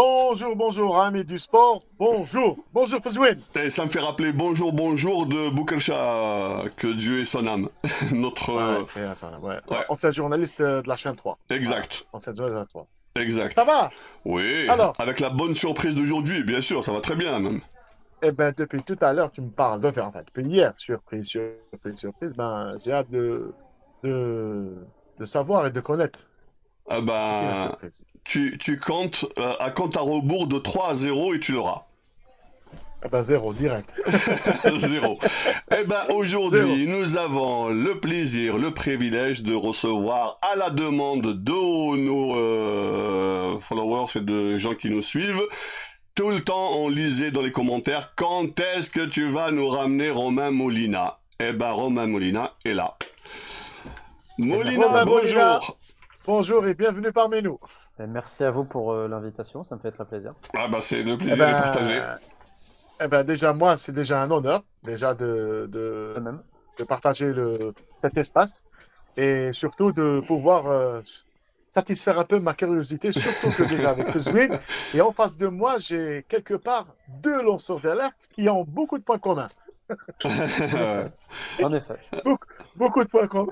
Bonjour, bonjour, amis du sport. Bonjour, bonjour, Fazouine. Et ça me fait rappeler bonjour, bonjour de Boukercha, que Dieu ait son âme. Notre. Ouais, bien ça, ouais. Ouais, Ancien journaliste de la chaîne 3. Voilà, exact, ancien journaliste de la 3. Ça exact. va? Oui, Alors, avec la bonne surprise d'aujourd'hui, bien sûr, ça va très bien même. eh ben, depuis tout à l'heure, tu me parles de faire, enfin, depuis hier, surprise, surprise, surprise, ben, j'ai hâte de savoir et de connaître. Ah C'est qui la ben, surprise? tu comptes à compte à rebours de 3-0 et tu l'auras. Eh ben, zéro, direct. Zéro. Eh ben, Zéro. aujourd'hui, nous avons le plaisir, le privilège de recevoir à la demande de nos followers et de gens qui nous suivent. Tout le temps, on lisait dans les commentaires, quand est-ce que tu vas nous ramener Romain Molina? Eh ben, Romain Molina est là. Eh ben, Molina, Romain Molina, bonjour! bonjour et bienvenue parmi nous. Merci à vous pour l'invitation, ça me fait très plaisir. Ah ben, c'est le Eh plaisir est partagé. ben, déjà, moi, c'est déjà un honneur, déjà De même. de partager cet espace et surtout de pouvoir satisfaire un peu ma curiosité, surtout que déjà avec Fuzwin. Et en face de moi, j'ai quelque part deux lanceurs d'alerte qui ont beaucoup de points communs. En effet. En effet. Beaucoup, beaucoup de points communs.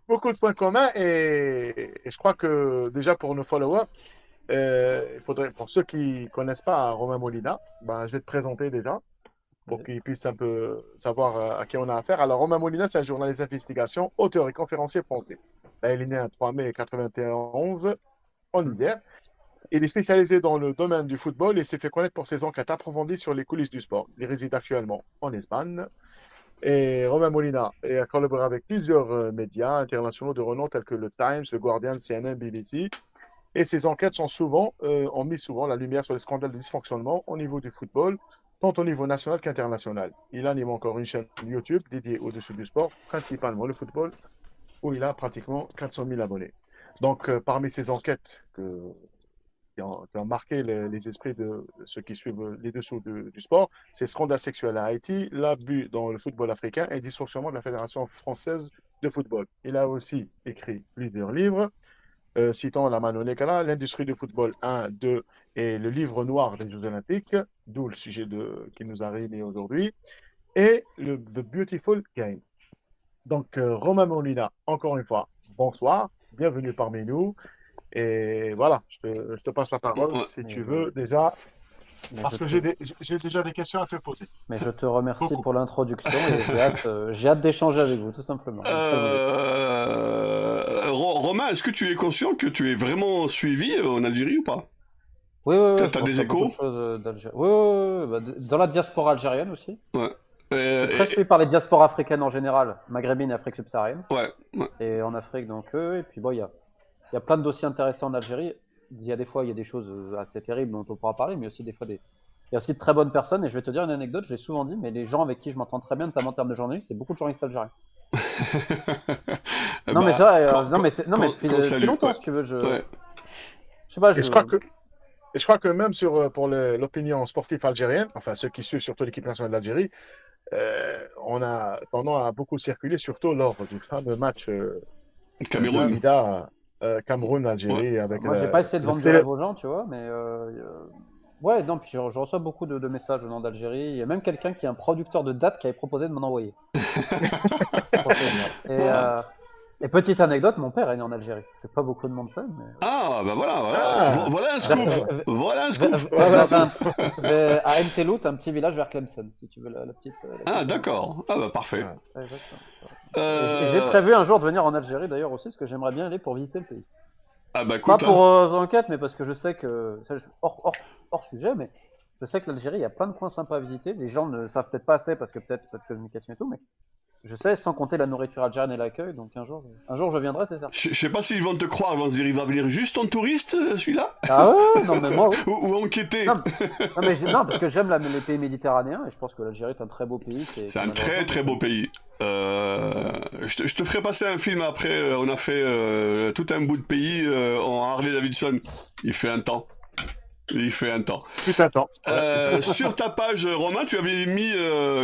Beaucoup de points communs et je crois que déjà pour nos followers, il faudrait, pour ceux qui connaissent pas Romain Molina, ben, je vais te présenter déjà pour Oui. qu'ils puissent un peu savoir à qui on a affaire. Alors, Romain Molina, c'est un journaliste d'investigation, auteur et conférencier français. Ben, il est né le 3 mai 91 en Isère. Il est spécialisé dans le domaine du football et s'est fait connaître pour ses enquêtes approfondies sur les coulisses du sport. Il réside actuellement en Espagne. Et Romain Molina a collaboré avec plusieurs médias internationaux de renom tels que le Times, le Guardian, CNN, BBC. Et ses enquêtes ont mis souvent la lumière sur les scandales de dysfonctionnement au niveau du football, tant au niveau national qu'international. Il anime encore une chaîne YouTube dédiée au-dessus du sport, principalement le football, où il a pratiquement 400 000 abonnés. Donc, parmi ces enquêtes qui ont marqué les esprits de ceux qui suivent les dessous du sport, c'est scandale sexuel à Haïti, l'abus dans le football africain et le dysfonctionnement de la Fédération française de football. Il a aussi écrit plusieurs livres, citant la Mano Negara, l'industrie du football 1, 2 et le livre noir des Jeux Olympiques, d'où le sujet qui nous a réunis aujourd'hui, et The Beautiful Game. Donc, Romain Molina, encore une fois, bonsoir, bienvenue parmi nous. Et voilà, je te passe la parole Ouais. si Mais tu je, veux déjà, mais parce je que te, j'ai déjà des questions à te poser. mais je te remercie Beaucoup. pour l'introduction et j'ai hâte d'échanger avec vous, tout simplement. Je suis prêt à vous écouter. Romain, est-ce que tu es conscient que tu es vraiment suivi en Algérie ou pas? Oui, oui, oui, je T'as pense qu'il des y a beaucoup de échos? choses d'Algérie. Oui, oui, oui, dans la diaspora algérienne aussi. Ouais. Je suis très suivi par les diasporas africaines en général, maghrébine et Afrique subsaharienne. Ouais, ouais. Et en Afrique, donc, et puis bon, il y a plein de dossiers intéressants en Algérie. Il y a des fois, il y a des choses assez terribles dont on pourra parler, mais aussi des fois il y a aussi de très bonnes personnes. Et je vais te dire une anecdote, je l'ai souvent dit, mais les gens avec qui je m'entends très bien, notamment en termes de journalistes, c'est beaucoup de journalistes algériens. Non, mais c'est Bah, vrai, non, mais depuis, quand depuis salut, longtemps, ouais. si tu veux, Ouais. je sais pas, Et je crois que même pour l'opinion sportive algérienne, enfin ceux qui suivent surtout l'équipe nationale d'Algérie, on a tendance à beaucoup circuler, surtout lors du fameux match Cameroun. Davida Ouais. Cameroun-Algérie avec moi, j'ai pas essayé de le vendre du rêve célèbre. aux gens, tu vois, mais ouais, non, puis je reçois beaucoup de messages venant d'Algérie. Il y a même quelqu'un qui est un producteur de dates qui avait proposé de m'en envoyer. Pour te dire. Et petite anecdote, mon père est né en Algérie, parce que pas beaucoup de monde sait, mais Ah, bah voilà, voilà. Ah, Voilà un Vers- scoop. Voilà un scoop. ouais, ouais, bien sûr. à Entelout, un petit village vers Tlemcen, si tu veux la Ah, petite info. d'accord. Ah, bah parfait. Ouais. Ouais, exactement. Et j'ai Euh... prévu un jour de venir en Algérie d'ailleurs aussi, parce que j'aimerais bien aller pour visiter le pays. Ah, bah Pas écoute, pour hein. enquête, mais parce que je sais que, hors sujet, mais je sais que l'Algérie, il y a plein de coins sympas à visiter. Les gens ne savent peut-être pas assez parce que peut-être pas de communication et tout, mais je sais, sans compter la nourriture algérienne et l'accueil, donc un jour je viendrai, c'est certain. Je sais pas s'ils vont te croire, ils vont se dire, il va venir juste en touriste, celui-là? Ah ouais, ouais, non, mais moi, oui. Ou enquêter? Non, non, parce que j'aime les pays méditerranéens et je pense que l'Algérie est un très beau pays C'est qui un très malheureusement très beau pays. Je te ferai passer un film après. On a fait tout un bout de pays en Harley Davidson. Il fait un temps. Il fait un temps. Putain de temps. Ouais. Sur ta page, Romain, tu avais mis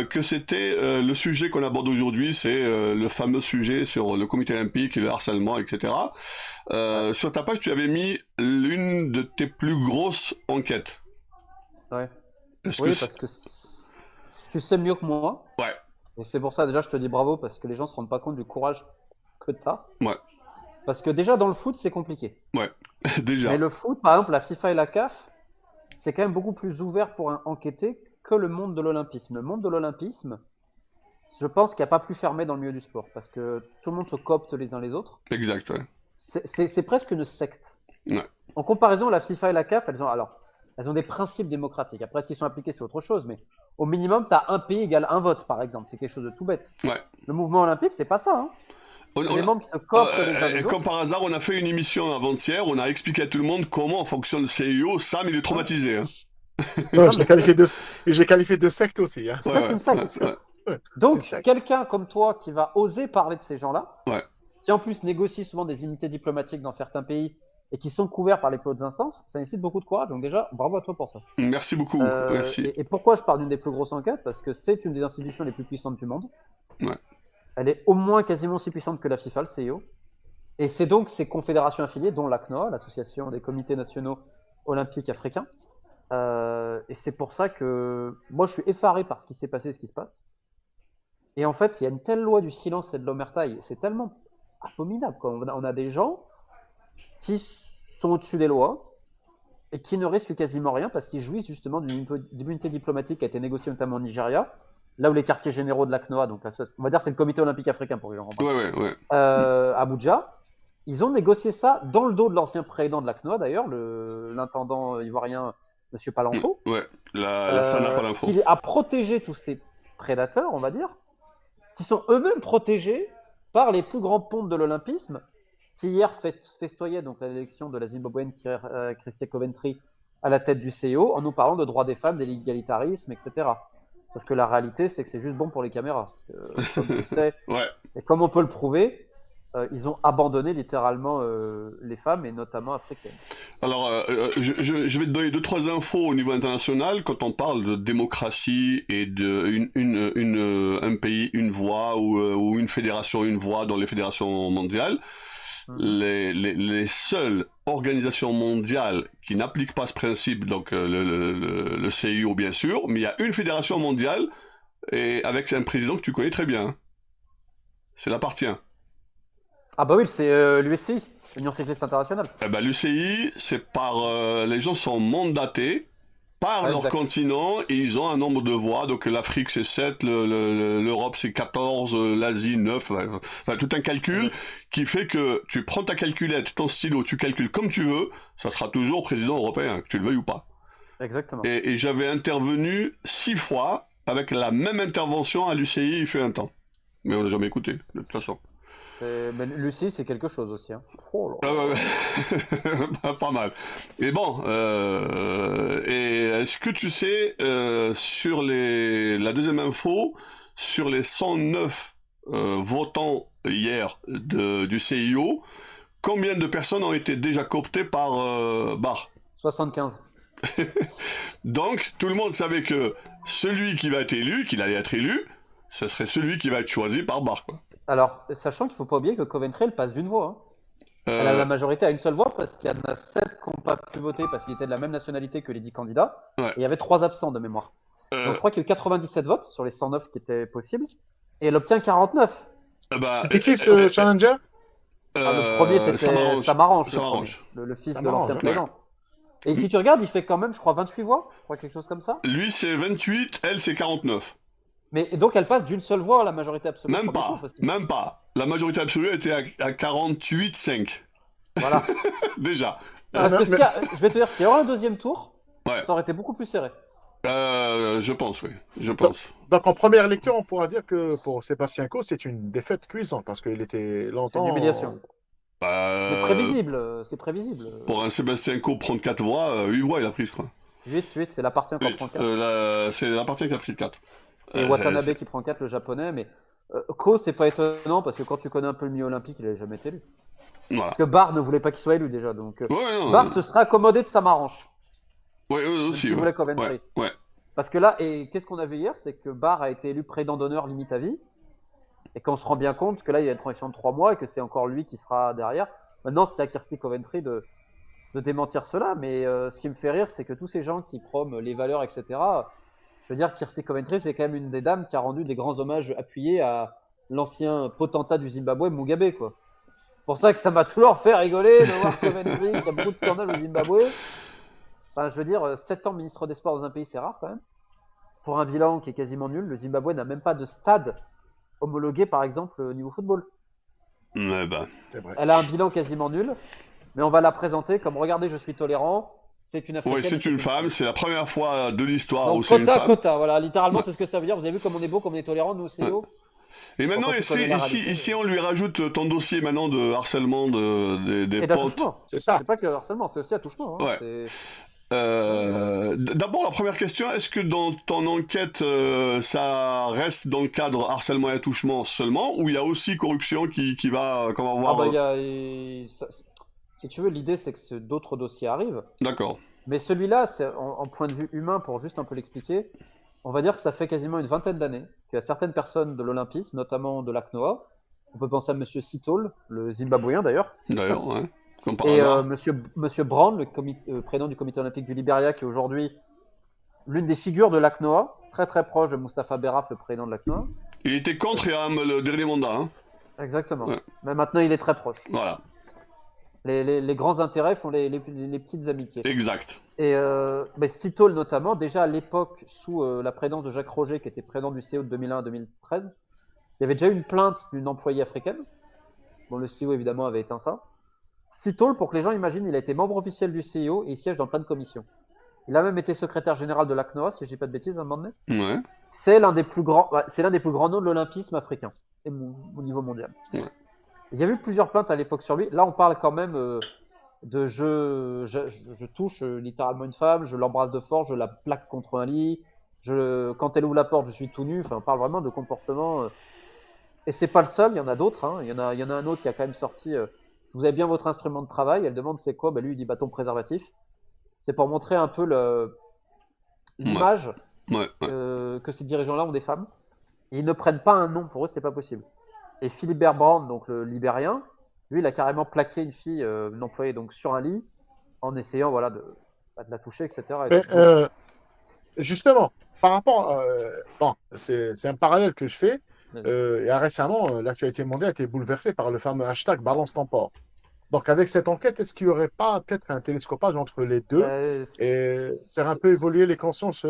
que c'était le sujet qu'on aborde aujourd'hui, c'est le fameux sujet sur le comité olympique, le harcèlement, etc. Sur ta page, tu avais mis l'une de tes plus grosses enquêtes. Ouais. Est-ce Oui, que parce que tu sais mieux que moi. Ouais, Et c'est pour ça, déjà, je te dis bravo, parce que les gens se rendent pas compte du courage que tu as. ouais, Parce que déjà, dans le foot, c'est compliqué. ouais, déjà. Mais le foot, par exemple, la FIFA et la CAF, c'est quand même beaucoup plus ouvert pour enquêter que le monde de l'olympisme. Le monde de l'olympisme, je pense qu'il n'y a pas plus fermé dans le milieu du sport, parce que tout le monde se coopte les uns les autres. Exact, ouais. C'est presque une secte. Ouais. En comparaison, la FIFA et la CAF, elles ont des principes démocratiques. Après, ce qu'ils sont appliqués, c'est autre chose. Mais au minimum, tu as un pays égale un vote, par exemple. C'est quelque chose de tout bête. Ouais. Le mouvement olympique, c'est pas ça. Hein. C'est des membres qui se cooptent les uns les Comme autres. par hasard, on a fait une émission avant-hier, on a expliqué à tout le monde comment fonctionne le CIO. Sam, il est traumatisé. Hein. Ouais, j'ai qualifié de secte aussi. Hein. C'est une secte. ouais. Ouais, Donc, c'est une secte. quelqu'un comme toi qui va oser parler de ces gens-là, Ouais. qui en plus négocie souvent des immunités diplomatiques dans certains pays et qui sont couverts par les plus hautes instances, ça nécessite beaucoup de courage. Donc déjà, bravo à toi pour ça. Merci beaucoup. Merci. Et pourquoi je parle d'une des plus grosses enquêtes? Parce que c'est une des institutions les plus puissantes du monde. Ouais. Elle est au moins quasiment aussi puissante que la FIFA, le CIO. Et c'est donc ces confédérations affiliées, dont l'ACNOA, l'Association des comités nationaux olympiques africains. Et c'est pour ça que moi, je suis effaré par ce qui s'est passé et ce qui se passe. Et en fait, il y a une telle loi du silence et de l'omerta, c'est tellement abominable, quoi. On a des gens qui sont au-dessus des lois et qui ne risquent quasiment rien parce qu'ils jouissent justement d'une immunité diplomatique qui a été négociée notamment au Nigeria, là où les quartiers généraux de l'ACNOA, donc on va dire c'est le comité olympique africain pour les gens comprennent, Ouais. Abuja, ils ont négocié ça dans le dos de l'ancien président de l'ACNOA d'ailleurs, l'intendant ivoirien M. Palanfo, La SANA Palanfo. qui a protégé tous ces prédateurs, on va dire, qui sont eux-mêmes protégés par les plus grands pontes de l'olympisme, qui hier festoyaient donc l'élection de la Zimbabwéenne Christy Coventry à la tête du CIO en nous parlant de droits des femmes, de l'égalitarisme, etc. Sauf que la réalité, c'est que c'est juste bon pour les caméras. Parce que, comme tu le sais, Ouais. et comme on peut le prouver, ils ont abandonné littéralement les femmes, et notamment africaines. Alors, je vais te donner 2-3 infos au niveau international. Quand on parle de démocratie et de un pays, une voix, ou une fédération, une voix dans les fédérations mondiales, les seules organisations mondiales qui n'appliquent pas ce principe, donc le CIO bien sûr, mais il y a une fédération mondiale et avec un président que tu connais très bien. C'est l'appartient. Ah bah oui, c'est l'USCI, l'Union cycliste internationale. Eh ben, l'UCI, c'est les gens sont mandatés par leur continent et ils ont un nombre de voix. Donc l'Afrique c'est 7, l'Europe c'est 14, l'Asie 9. Enfin, tout un calcul qui fait que tu prends ta calculette, ton stylo, tu calcules comme tu veux, ça sera toujours président européen, que tu le veuilles ou pas. Exactement. Et j'avais intervenu 6 fois avec la même intervention à l'UCI il fait un temps. Mais on n'a jamais écouté, de toute façon. Mais Lucie, c'est quelque chose aussi. Hein. Oh pas mal. Et bon, et est-ce que tu sais, sur la deuxième info, sur les 109 votants hier du CIO, combien de personnes ont été déjà cooptées par Barr? 75. Donc, tout le monde savait que celui qui va être élu, qu'il allait être élu, ce serait celui qui va être choisi par Barr, quoi. Alors, sachant qu'il ne faut pas oublier que Coventry, elle passe d'une voix. Hein. Elle a la majorité à une seule voix parce qu'il y en a 7 qui n'ont pas pu voter parce qu'ils étaient de la même nationalité que les 10 candidats. Ouais. Et il y avait 3 absents de mémoire. Donc je crois qu'il y a eu 97 votes sur les 109 qui étaient possibles. Et elle obtient 49. C'était qui ce challenger? Le premier, c'était Samaranch, le fils de l'ancien président. Et si tu regardes, il fait quand même, je crois, 28 voix. Je crois quelque chose comme ça. Lui, c'est 28, elle, c'est 49. Mais donc elle passe d'une seule voix à la majorité absolue. Même pas. La majorité absolue était à 48,5. Voilà. Déjà. Parce que je vais te dire, s'il y aura un deuxième tour, ça aurait été beaucoup plus serré. Je pense, oui. Je pense. Donc en première lecture, on pourra dire que pour Sébastien Coe, c'est une défaite cuisante parce qu'il était longtemps. C'est une humiliation. C'est prévisible. Pour un Sébastien Coe prendre 4 voix, 8 voix il a pris, je crois. 8, c'est l'appartient qui prend 4. C'est l'appartient qui a pris 4. Et Watanabe qui prend 4, le japonais, mais Ko, c'est pas étonnant parce que quand tu connais un peu le milieu olympique, il n'avait jamais été élu. Voilà. Parce que Barr ne voulait pas qu'il soit élu déjà, donc Barr se serait accommodé de Samaranch. Ouais, eux même aussi. s'ils Ouais. voulaient Coventry. Ouais. Parce que là, et qu'est-ce qu'on a vu hier, c'est que Barr a été élu président d'honneur limite à vie, et qu'on se rend bien compte que là, il y a une transition de 3 mois et que c'est encore lui qui sera derrière. Maintenant, c'est à Kirsty Coventry de démentir cela, mais ce qui me fait rire, c'est que tous ces gens qui proment les valeurs, etc., je veux dire, Kirsty Coventry, c'est quand même une des dames qui a rendu des grands hommages appuyés à l'ancien potentat du Zimbabwe, Mugabe, quoi. C'est pour ça que ça m'a toujours fait rigoler de voir Coventry, qui a beaucoup de scandales au Zimbabwe. Enfin, je veux dire, 7 ans ministre des Sports dans un pays, c'est rare quand même. Pour un bilan qui est quasiment nul, le Zimbabwe n'a même pas de stade homologué, par exemple, au niveau football. Ouais, bah. C'est vrai. Elle a un bilan quasiment nul, mais on va la présenter comme regardez, je suis tolérant. C'est une africaine. Ouais, c'est une femme, c'est la première fois de l'histoire Donc, où c'est une quota, femme. quota, voilà, littéralement, c'est ce que ça veut dire. Vous avez vu comme on est beau, comme on est tolérant, nous, c'est haut. Et maintenant, Quand tu connais la ici, réalité, ici, on lui rajoute ton dossier maintenant de harcèlement des Et potes. d'attouchement. C'est ça. C'est pas que le harcèlement, c'est aussi attouchement. Hein. Ouais. C'est- D'abord, la première question, est-ce que dans ton enquête, ça reste dans le cadre harcèlement et attouchement seulement, ou il y a aussi corruption qu'on va Ah voir bah, il y a... Si tu veux, l'idée, c'est que d'autres dossiers arrivent. D'accord. Mais celui-là, c'est en point de vue humain, pour juste un peu l'expliquer, on va dire que ça fait quasiment une vingtaine d'années qu'il y a certaines personnes de l'Olympisme, notamment de l'ACNOA, on peut penser à Monsieur Sitole, le Zimbabwéen d'ailleurs, D'ailleurs, ouais. Comme par et hasard. Monsieur Brown, président du comité olympique du Libéria, qui est aujourd'hui l'une des figures de l'ACNOA, très très proche de Mustapha Berraf, le président de l'ACNOA. Il était contre le dernier mandat, hein. Exactement. Ouais. Mais maintenant, il est très proche. Voilà. Les grands intérêts font les petites amitiés. Exact. Et mais Sitole notamment, déjà à l'époque, sous la présidence de Jacques Roger, qui était président du CEO de 2001 à 2013, il y avait déjà eu une plainte d'une employée africaine. Bon, le CEO évidemment avait éteint ça. Sitole, pour que les gens imaginent, il a été membre officiel du CEO et il siège dans plein de commissions. Il a même été secrétaire général de l'ACNOA, si je dis pas de bêtises, à un moment donné. Ouais. C'est l'un des plus grands noms de l'olympisme africain, et au niveau mondial. Ouais. Il y a eu plusieurs plaintes à l'époque sur lui. Là, on parle quand même de je touche littéralement une femme, je l'embrasse de force, je la plaque contre un lit, quand elle ouvre la porte, je suis tout nu. Enfin, on parle vraiment de comportement. Et c'est pas le seul, il y en a d'autres. Hein. Il y en a un autre qui a quand même sorti. Vous avez bien votre instrument de travail. Elle demande c'est quoi. Lui, il dit bâton préservatif. C'est pour montrer un peu l'image Ouais. que ces dirigeants-là ont des femmes. Et ils ne prennent pas un nom. Pour eux, c'est pas possible. Et Philibert Brown, donc le Libérien, lui, il a carrément plaqué une fille, une employée, donc sur un lit, en essayant voilà, de la toucher, etc. Mais, justement, par rapport, bon, c'est un parallèle que je fais. Et récemment, l'actualité mondiale a été bouleversée par le fameux hashtag Balance ton port. Donc, avec cette enquête, est-ce qu'il n'y aurait pas peut-être un télescopage entre les deux et faire un peu évoluer les consciences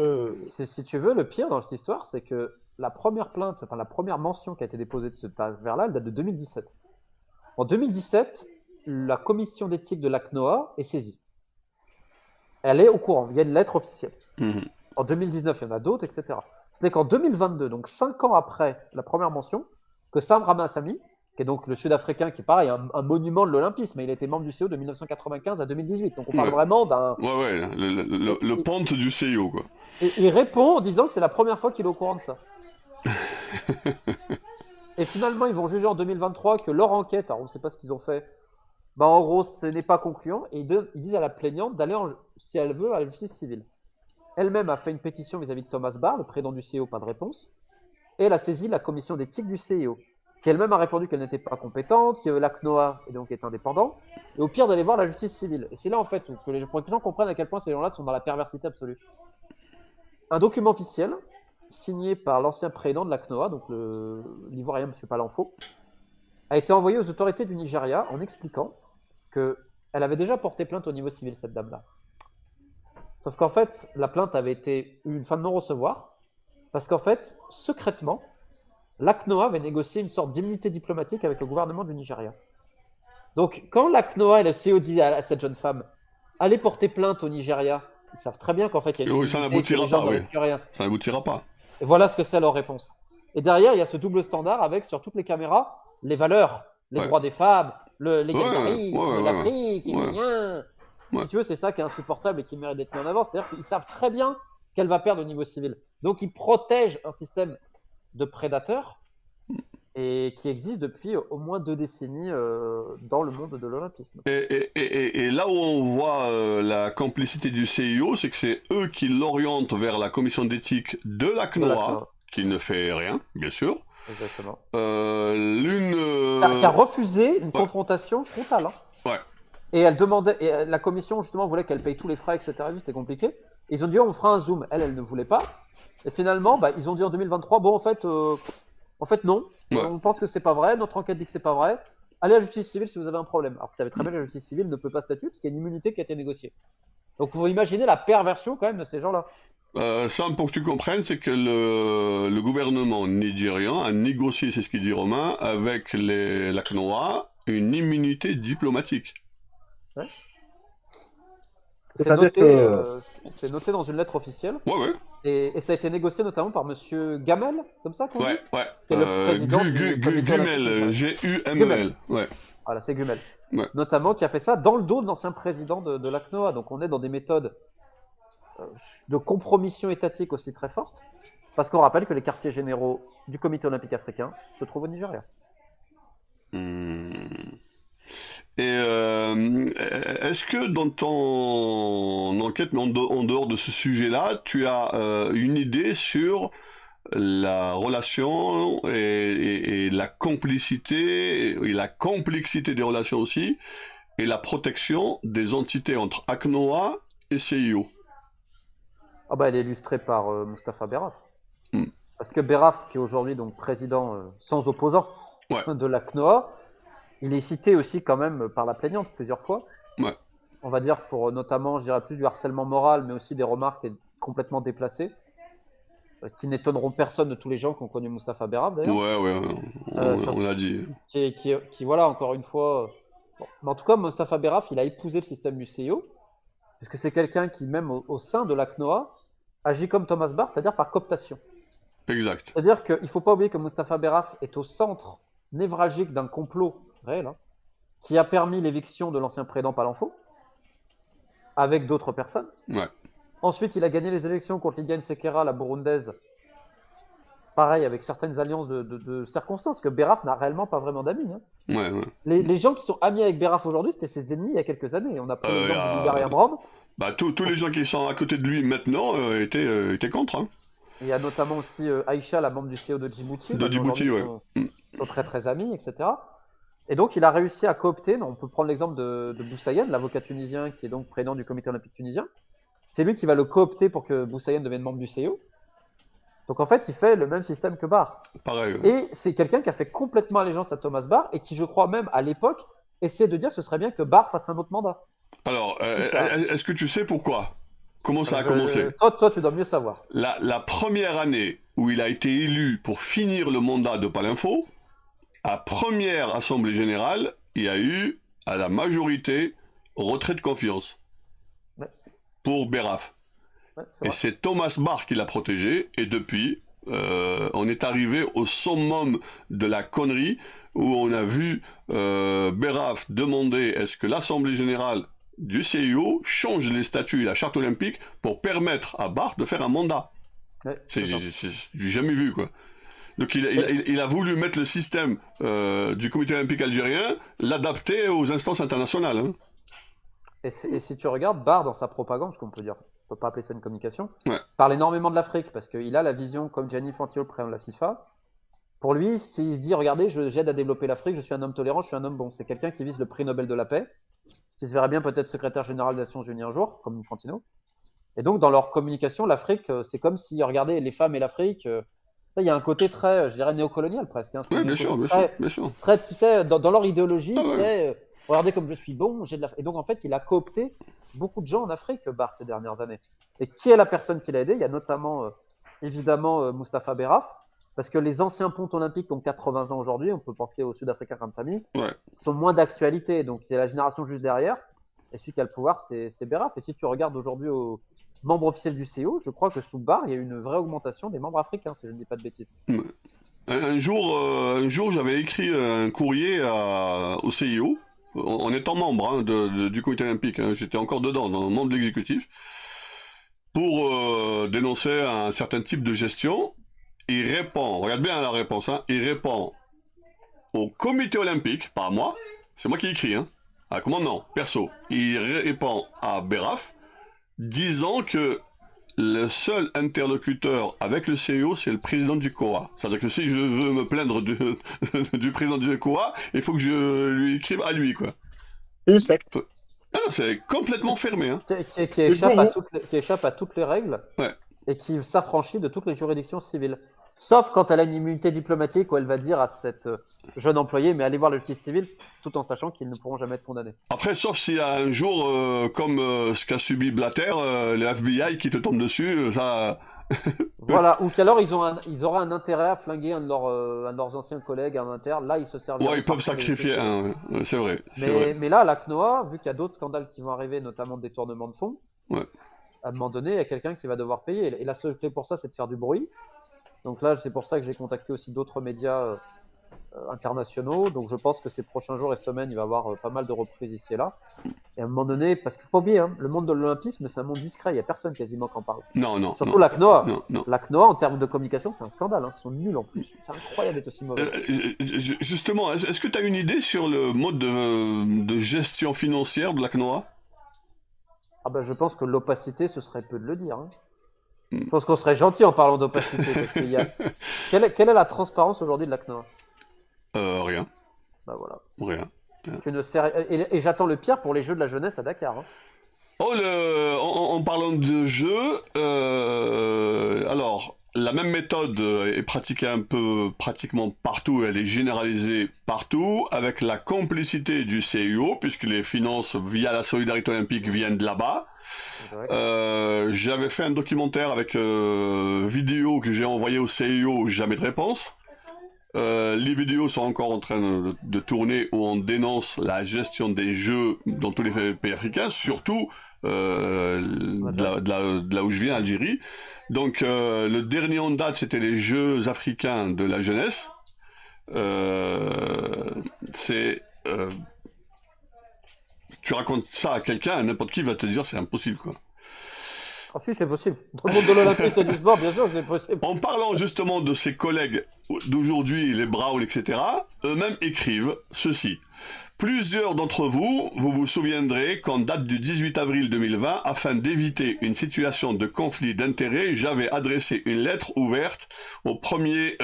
Si tu veux, le pire dans cette histoire, c'est que la première plainte, enfin la première mention qui a été déposée de cette affaire-là, elle date de 2017. En 2017, la commission d'éthique de l'ACNOA est saisie. Elle est au courant, il y a une lettre officielle. Mhm. En 2019, il y en a d'autres, etc. Ce n'est qu'en 2022, donc 5 ans après la première mention, que Sam Ramassamy, qui est donc le Sud-Africain, qui est pareil, un monument de l'Olympisme, mais il a été membre du CEO de 1995 à 2018. Donc on parle vraiment d'un... Ouais, le ponte du CEO, quoi. Et il répond en disant que c'est la première fois qu'il est au courant de ça. Et finalement, ils vont juger en 2023 que leur enquête, alors on ne sait pas ce qu'ils ont fait, bah en gros, ce n'est pas concluant, et ils disent à la plaignante d'aller, si elle veut, à la justice civile. Elle-même a fait une pétition vis-à-vis de Thomas Barr, le président du CEO, pas de réponse, et elle a saisi la commission d'éthique du CEO, qui elle-même a répondu qu'elle n'était pas compétente, que l'ACNOA et donc est indépendant, et au pire d'aller voir la justice civile. Et c'est là en fait pour que les gens comprennent à quel point ces gens-là sont dans la perversité absolue. Un document officiel signé par l'ancien président de l'ACNOA, donc l'Ivoirien M. Palanfo, a été envoyé aux autorités du Nigeria en expliquant qu'elle avait déjà porté plainte au niveau civil, cette dame-là. Sauf qu'en fait, la plainte avait été une fin de non-recevoir, parce qu'en fait, secrètement, l'ACNOA avait négocié une sorte d'immunité diplomatique avec le gouvernement du Nigeria. Donc, quand l'ACNOA et le CEO disent à cette jeune femme « Allez porter plainte au Nigeria », ils savent très bien qu'en fait, il y a une ça immunité, n'aboutira que les gens pas, ne oui. risquent rien. Ça n'aboutira pas. Et voilà ce que c'est leur réponse. Et derrière, il y a ce double standard avec, sur toutes les caméras, les valeurs, les droits des femmes, l'égalitarisme, l'Afrique, Si tu veux, c'est ça qui est insupportable et qui mérite d'être mis en avant. C'est-à-dire qu'ils savent très bien qu'elle va perdre au niveau civil. Donc, ils protègent un système de prédateurs et qui existe depuis au moins 2 décennies dans le monde de l'olympisme. Et là où on voit la complicité du CIO, c'est que c'est eux qui l'orientent vers la commission d'éthique de la De la CNOA, CNOA, qui ne fait rien, bien sûr. exactement. L'une... Qui a refusé une ouais, confrontation frontale. Hein. ouais, Et elle demandait, et la commission justement voulait qu'elle paye tous les frais, etc. C'était compliqué. Et ils ont dit on fera un zoom. Elle ne voulait pas. Et finalement, ils ont dit en 2023 bon en fait non. ouais. On pense que c'est pas vrai. Notre enquête dit que c'est pas vrai. Allez à la justice civile si vous avez un problème. Alors que ça avait très bien, la justice civile ne peut pas statuer parce qu'il y a une immunité qui a été négociée. Donc vous imaginez la perversion quand même de ces gens-là. Ça, pour que tu comprennes, c'est que le gouvernement nigérian a négocié, c'est ce qu'il dit Romain, avec la CNOA, une immunité diplomatique. Ouais. C'est-à-dire que C'est noté dans une lettre officielle. Ouais, ouais. Et ça a été négocié notamment par monsieur Gamel, comme ça qu'on dit. Ouais, ouais. Qui est le président du comité olympique. Gumel, G-U-M-E-L. Ouais. Voilà, c'est Gumel. Ouais. Notamment qui a fait ça dans le dos de l'ancien président de la CNOA. Donc on est dans des méthodes de compromission étatique aussi très fortes. Parce qu'on rappelle que les quartiers généraux du comité olympique africain se trouvent au Nigeria. Hmm. Et est-ce que dans ton enquête, mais en dehors de ce sujet-là, tu as une idée sur la relation et la complicité et la complexité des relations aussi, et la protection des entités entre ACNOA et CIO? Elle est illustrée par Mustapha Berraf. Hmm. Parce que Berraf, qui est aujourd'hui donc président sans opposant Ouais. de la CNOA, il est cité aussi quand même par la plaignante plusieurs fois. Ouais. On va dire pour notamment, je dirais plus du harcèlement moral, mais aussi des remarques complètement déplacées, qui n'étonneront personne de tous les gens qui ont connu Mustapha Berraf d'ailleurs. Ouais, on l'a dit. Qui, voilà, encore une fois. Bon. Mais en tout cas, Mustapha Berraf, il a épousé le système du CIO, puisque c'est quelqu'un qui, même au sein de la CNOA, agit comme Thomas Barr, c'est-à-dire par cooptation. Exact. C'est-à-dire qu'il ne faut pas oublier que Mustapha Berraf est au centre névralgique d'un complot réel, hein, qui a permis l'éviction de l'ancien président Palenfo, avec d'autres personnes. Ouais. Ensuite, il a gagné les élections contre Lydiane Sekera, la burundaise, pareil, avec certaines alliances de circonstances, que Berraf n'a réellement pas vraiment d'amis. Hein. Ouais. Les gens qui sont amis avec Berraf aujourd'hui, c'était ses ennemis il y a quelques années. On a pris l'exemple du Libérien Brown. Tous les gens qui sont à côté de lui maintenant étaient contre. Hein. Il y a notamment aussi Aïcha, la membre du CEO de Djibouti. De Djibouti, ouais. Sont très très amis, etc. Et donc, il a réussi à coopter. On peut prendre l'exemple de Boussaïed, l'avocat tunisien qui est donc président du comité olympique tunisien. C'est lui qui va le coopter pour que Boussaïed devienne membre du CIO. Donc, en fait, il fait le même système que Barr. Pareil. Ouais. Et c'est quelqu'un qui a fait complètement allégeance à Thomas Barr et qui, je crois même à l'époque, essayait de dire que ce serait bien que Barr fasse un autre mandat. Alors, est-ce que tu sais pourquoi? Comment ça a commencé? Toi, tu dois mieux savoir. La première année où il a été élu pour finir le mandat de Palenfo, à première assemblée générale, il y a eu, à la majorité, retrait de confiance pour Berraf. Ouais, et c'est Thomas Barr qui l'a protégé, et depuis, on est arrivé au summum de la connerie, où on a vu Berraf demander est-ce que l'assemblée générale du CIO change les statuts et la charte olympique pour permettre à Barr de faire un mandat. Ouais, c'est jamais vu, quoi. Donc il a voulu mettre le système du comité olympique algérien, l'adapter aux instances internationales. Hein. Et si tu regardes, Barr, dans sa propagande, ce qu'on peut dire, on peut pas appeler ça une communication, ouais. parle énormément de l'Afrique, parce qu'il a la vision, comme Gianni Infantino, le président de la FIFA. Pour lui, s'il se dit, regardez, j'aide à développer l'Afrique, je suis un homme tolérant, je suis un homme bon. C'est quelqu'un qui vise le prix Nobel de la paix, qui se verrait bien peut-être secrétaire général des Nations Unies un jour, comme Infantino. Et donc, dans leur communication, l'Afrique, c'est comme si, regardez, les femmes et l'Afrique, il y a un côté très, je dirais, néocolonial presque. Hein. Oui, bien sûr. Très, tu sais, dans leur idéologie, c'est, regardez comme je suis bon, j'ai de la... Et donc, en fait, il a coopté beaucoup de gens en Afrique, Barr, ces dernières années. Et qui est la personne qui l'a aidé? Il y a notamment, évidemment, Mustapha Berraf, parce que les anciens pontes olympiques qui ont 80 ans aujourd'hui, on peut penser aux Sud-Africains comme Sami, sont moins d'actualité. Donc, il y a la génération juste derrière. Et celui qui a le pouvoir, c'est Berraf. Et si tu regardes aujourd'hui aux membres officiels du CIO, je crois que sous Barr, il y a eu une vraie augmentation des membres africains, si je ne dis pas de bêtises. Un jour, j'avais écrit un courrier au CIO, en étant membre du comité olympique. Hein. J'étais encore dedans, dans le membre de l'exécutif, pour dénoncer un certain type de gestion. Il répond, regarde bien la réponse, hein, il répond au comité olympique, pas à moi, c'est moi qui écris, hein, à commandement, perso. Il répond à Beraf, disant que le seul interlocuteur avec le CIO, c'est le président du COA. C'est-à-dire que si je veux me plaindre du président du COA, il faut que je lui écrive à lui, quoi. C'est une secte. Ah non, c'est complètement fermé, hein. Qui échappe à toutes les règles Ouais. et qui s'affranchit de toutes les juridictions civiles. Sauf quand elle a une immunité diplomatique où elle va dire à cette jeune employée, mais allez voir la justice civile, tout en sachant qu'ils ne pourront jamais être condamnés. Après, sauf s'il y a un jour, comme ce qu'a subi Blatter, les FBI qui te tombent dessus, ça... Voilà, ou qu'alors ils auraient un intérêt à flinguer un de leurs anciens collègues en interne, là ils se servent. Ouais, ils peuvent sacrifier un, ouais, c'est vrai. Mais là, la CNOA, vu qu'il y a d'autres scandales qui vont arriver, notamment de détournement de fonds, Ouais. à un moment donné, il y a quelqu'un qui va devoir payer. Et la seule clé pour ça, c'est de faire du bruit. Donc là, c'est pour ça que j'ai contacté aussi d'autres médias internationaux. Donc je pense que ces prochains jours et semaines, il va y avoir pas mal de reprises ici et là. Et à un moment donné, parce qu'il ne faut pas oublier, hein, le monde de l'olympisme, c'est un monde discret. Il n'y a personne quasiment qui en parle. Non. Surtout la CNOA. Non. La CNOA, en termes de communication, c'est un scandale. Hein. Ils sont nuls en plus. C'est incroyable d'être aussi mauvais. Justement, est-ce que tu as une idée sur le mode de gestion financière de la CNOA? Ah ben, je pense que l'opacité, ce serait peu de le dire. Hein. Je pense qu'on serait gentil en parlant d'opacité. Parce qu'il y a... quelle est la transparence aujourd'hui de la CNOA? Rien. Bah voilà. Rien. Et j'attends le pire pour les Jeux de la jeunesse à Dakar. Hein. Oh, en parlant de jeux, alors, la même méthode est pratiquée un peu pratiquement partout, elle est généralisée partout, avec la complicité du CIO, puisque les finances via la solidarité olympique viennent de là-bas. J'avais fait un documentaire avec vidéo que j'ai envoyé au CIO, jamais de réponse. Les vidéos sont encore en train de tourner où on dénonce la gestion des jeux dans tous les pays africains, surtout de là où je viens, Algérie. Donc le dernier en date, c'était les Jeux africains de la jeunesse. Tu racontes ça à quelqu'un, n'importe qui va te dire c'est impossible, quoi. Ah si, c'est possible. Dans le monde de l'Olympisme et du sport, bien sûr que c'est possible. En parlant justement de ses collègues d'aujourd'hui, les Brown, etc., eux-mêmes écrivent ceci. Plusieurs d'entre vous, vous vous souviendrez qu'en date du 18 avril 2020, afin d'éviter une situation de conflit d'intérêts, j'avais adressé une lettre ouverte au premier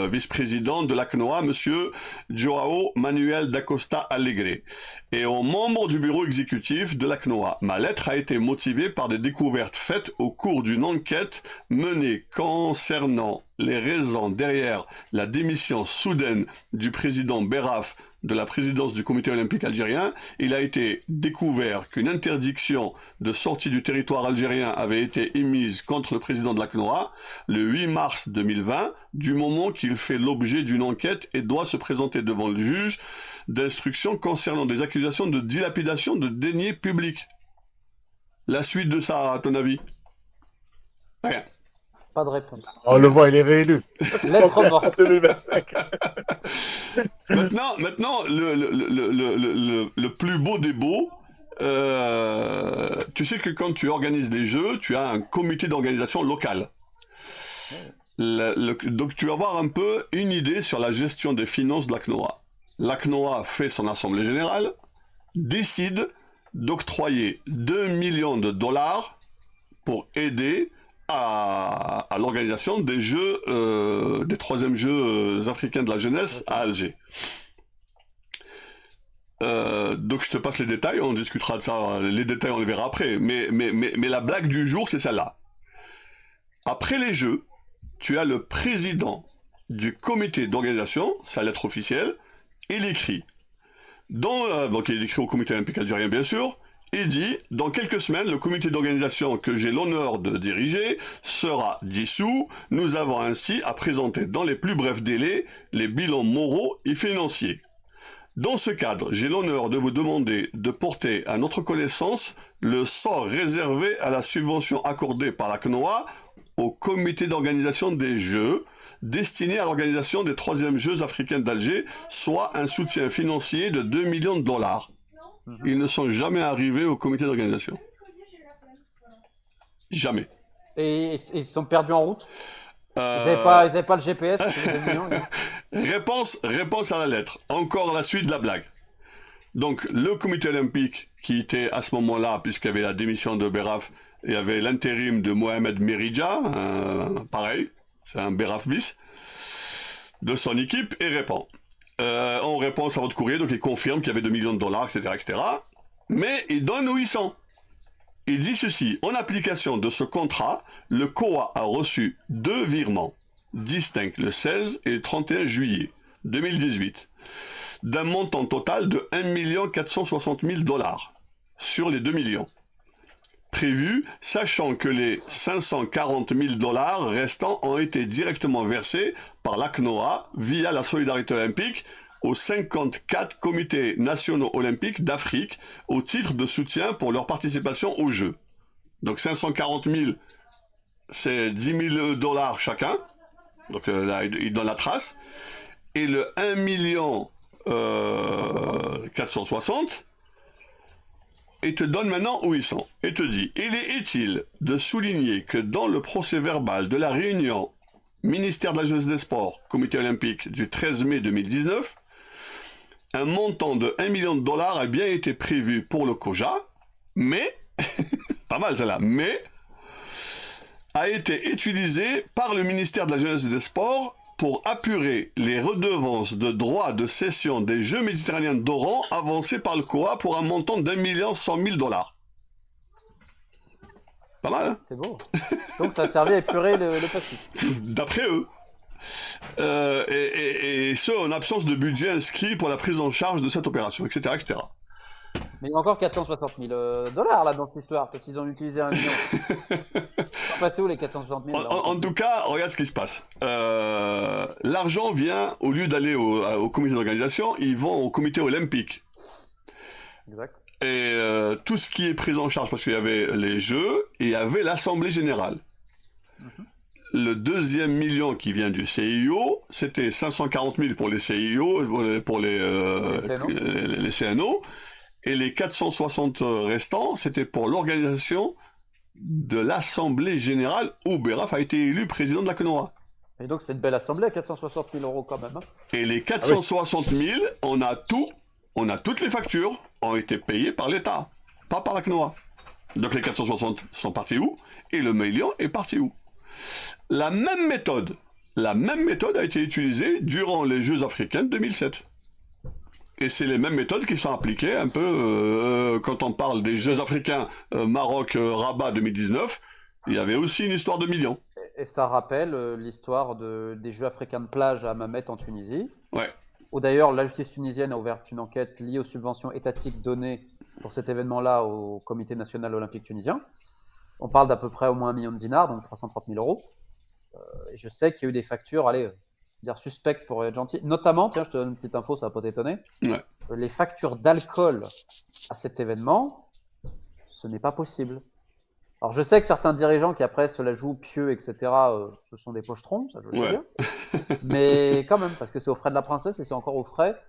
vice-président de la CNOA, monsieur Joao Manuel da Costa Alegre, et aux membres du bureau exécutif de la CNOA. Ma lettre a été motivée par des découvertes faites au cours d'une enquête menée concernant les raisons derrière la démission soudaine du président Beraf de la présidence du comité olympique algérien. Il a été découvert qu'une interdiction de sortie du territoire algérien avait été émise contre le président de la CNOA le 8 mars 2020, du moment qu'il fait l'objet d'une enquête et doit se présenter devant le juge d'instruction concernant des accusations de dilapidation de deniers publics. La suite de ça, à ton avis? Rien. Pas de réponse. On le voit, il est réélu. Lettre morte. 2025. Maintenant, le plus beau des beaux, tu sais que quand tu organises les jeux, tu as un comité d'organisation local. Donc tu vas avoir un peu une idée sur la gestion des finances de la CNOA. La CNOA fait son assemblée générale, décide d'octroyer 2 millions de dollars pour aider à l'organisation des jeux, des 3e Jeux africains de la jeunesse à Alger. Donc je te passe les détails, on discutera de ça, les détails on les verra après, mais la blague du jour c'est celle-là. Après les Jeux, tu as le président du comité d'organisation, sa lettre officielle, il écrit, donc il écrit au comité olympique algérien bien sûr, il dit, dans quelques semaines, le comité d'organisation que j'ai l'honneur de diriger sera dissous. Nous avons ainsi à présenter dans les plus brefs délais les bilans moraux et financiers. Dans ce cadre, j'ai l'honneur de vous demander de porter à notre connaissance le sort réservé à la subvention accordée par la CNOA au comité d'organisation des Jeux, destiné à l'organisation des 3e Jeux africains d'Alger, soit un soutien financier de 2 millions de dollars. Ils ne sont jamais arrivés au comité d'organisation. Jamais. Et ils sont perdus en route? Ils avaient pas le GPS, c'est des millions, réponse à la lettre. Encore la suite de la blague. Donc, le comité olympique, qui était à ce moment-là, puisqu'il y avait la démission de Beraf, il y avait l'intérim de Mohamed Meridja, pareil, c'est un Beraf bis, de son équipe, et répond. En réponse à votre courrier, donc il confirme qu'il y avait 2 millions de dollars, etc., etc. Mais il donne où ils sont. Il dit ceci, en application de ce contrat, le COA a reçu 2 virements distincts le 16 et le 31 juillet 2018, d'un montant total de 1 460 000 dollars sur les 2 millions prévus, sachant que les 540 000 dollars restants ont été directement versés par l'ACNOA via la solidarité olympique aux 54 comités nationaux olympiques d'Afrique au titre de soutien pour leur participation aux Jeux. Donc 540 000, c'est 10 000 dollars chacun. Donc là, il donne la trace. Et le 1 million 460, il te donne maintenant où ils sont. Et te dit, il est utile de souligner que dans le procès verbal de la réunion ministère de la Jeunesse et des Sports, comité olympique du 13 mai 2019, un montant de 1 million de dollars a bien été prévu pour le COJA, mais, pas mal celle-là, mais, a été utilisé par le ministère de la Jeunesse et des Sports pour apurer les redevances de droits de cession des Jeux méditerranéens d'Oran avancés par le COA pour un montant d'1 100 000 dollars. Pas mal, hein? C'est beau. Donc ça a servi à épurer le Pacifique. D'après eux. Et ce, en absence de budget inscrit pour la prise en charge de cette opération, etc. etc. Mais il y a encore 460 000 dollars là dans cette histoire, parce qu'ils ont utilisé 1 million. Ils sont passés où les 460 000 en tout cas, regarde ce qui se passe. L'argent vient, au lieu d'aller au comité d'organisation, ils vont au comité olympique. Exact. Et tout ce qui est pris en charge, parce qu'il y avait les Jeux et il y avait l'Assemblée Générale. Le deuxième million qui vient du CIO, c'était 540 000 pour les CIO, pour les CNO, et les 460 restants, c'était pour l'organisation de l'Assemblée Générale où Beraf a été élu président de la CNOA. Et donc c'est une belle assemblée à 460 000 euros quand même. Hein. Et les 460 000, on a toutes les factures, ont été payées par l'État, pas par la CNOA. Donc les 460 sont partis où? Et le million est parti où? La même méthode a été utilisée durant les Jeux africains de 2007. Et c'est les mêmes méthodes qui sont appliquées un peu quand on parle des Jeux africains Maroc-Rabat 2019. Il y avait aussi une histoire de millions. Et ça rappelle l'histoire des Jeux africains de plage à Mamet en Tunisie. Ouais. Où d'ailleurs la justice tunisienne a ouvert une enquête liée aux subventions étatiques données pour cet événement-là au Comité national olympique tunisien. On parle d'à peu près au moins 1 million de dinars, donc 330 000 euros. Et je sais qu'il y a eu des factures, dire suspectes pour être gentil. Notamment, tiens, je te donne une petite info, ça va pas t'étonner. Ouais. Les factures d'alcool à cet événement, ce n'est pas possible. Alors je sais que certains dirigeants qui après se la jouent pieux, etc., ce sont des pochetrons, ça je le sais bien. Mais quand même, parce que c'est aux frais de la princesse et c'est encore aux frais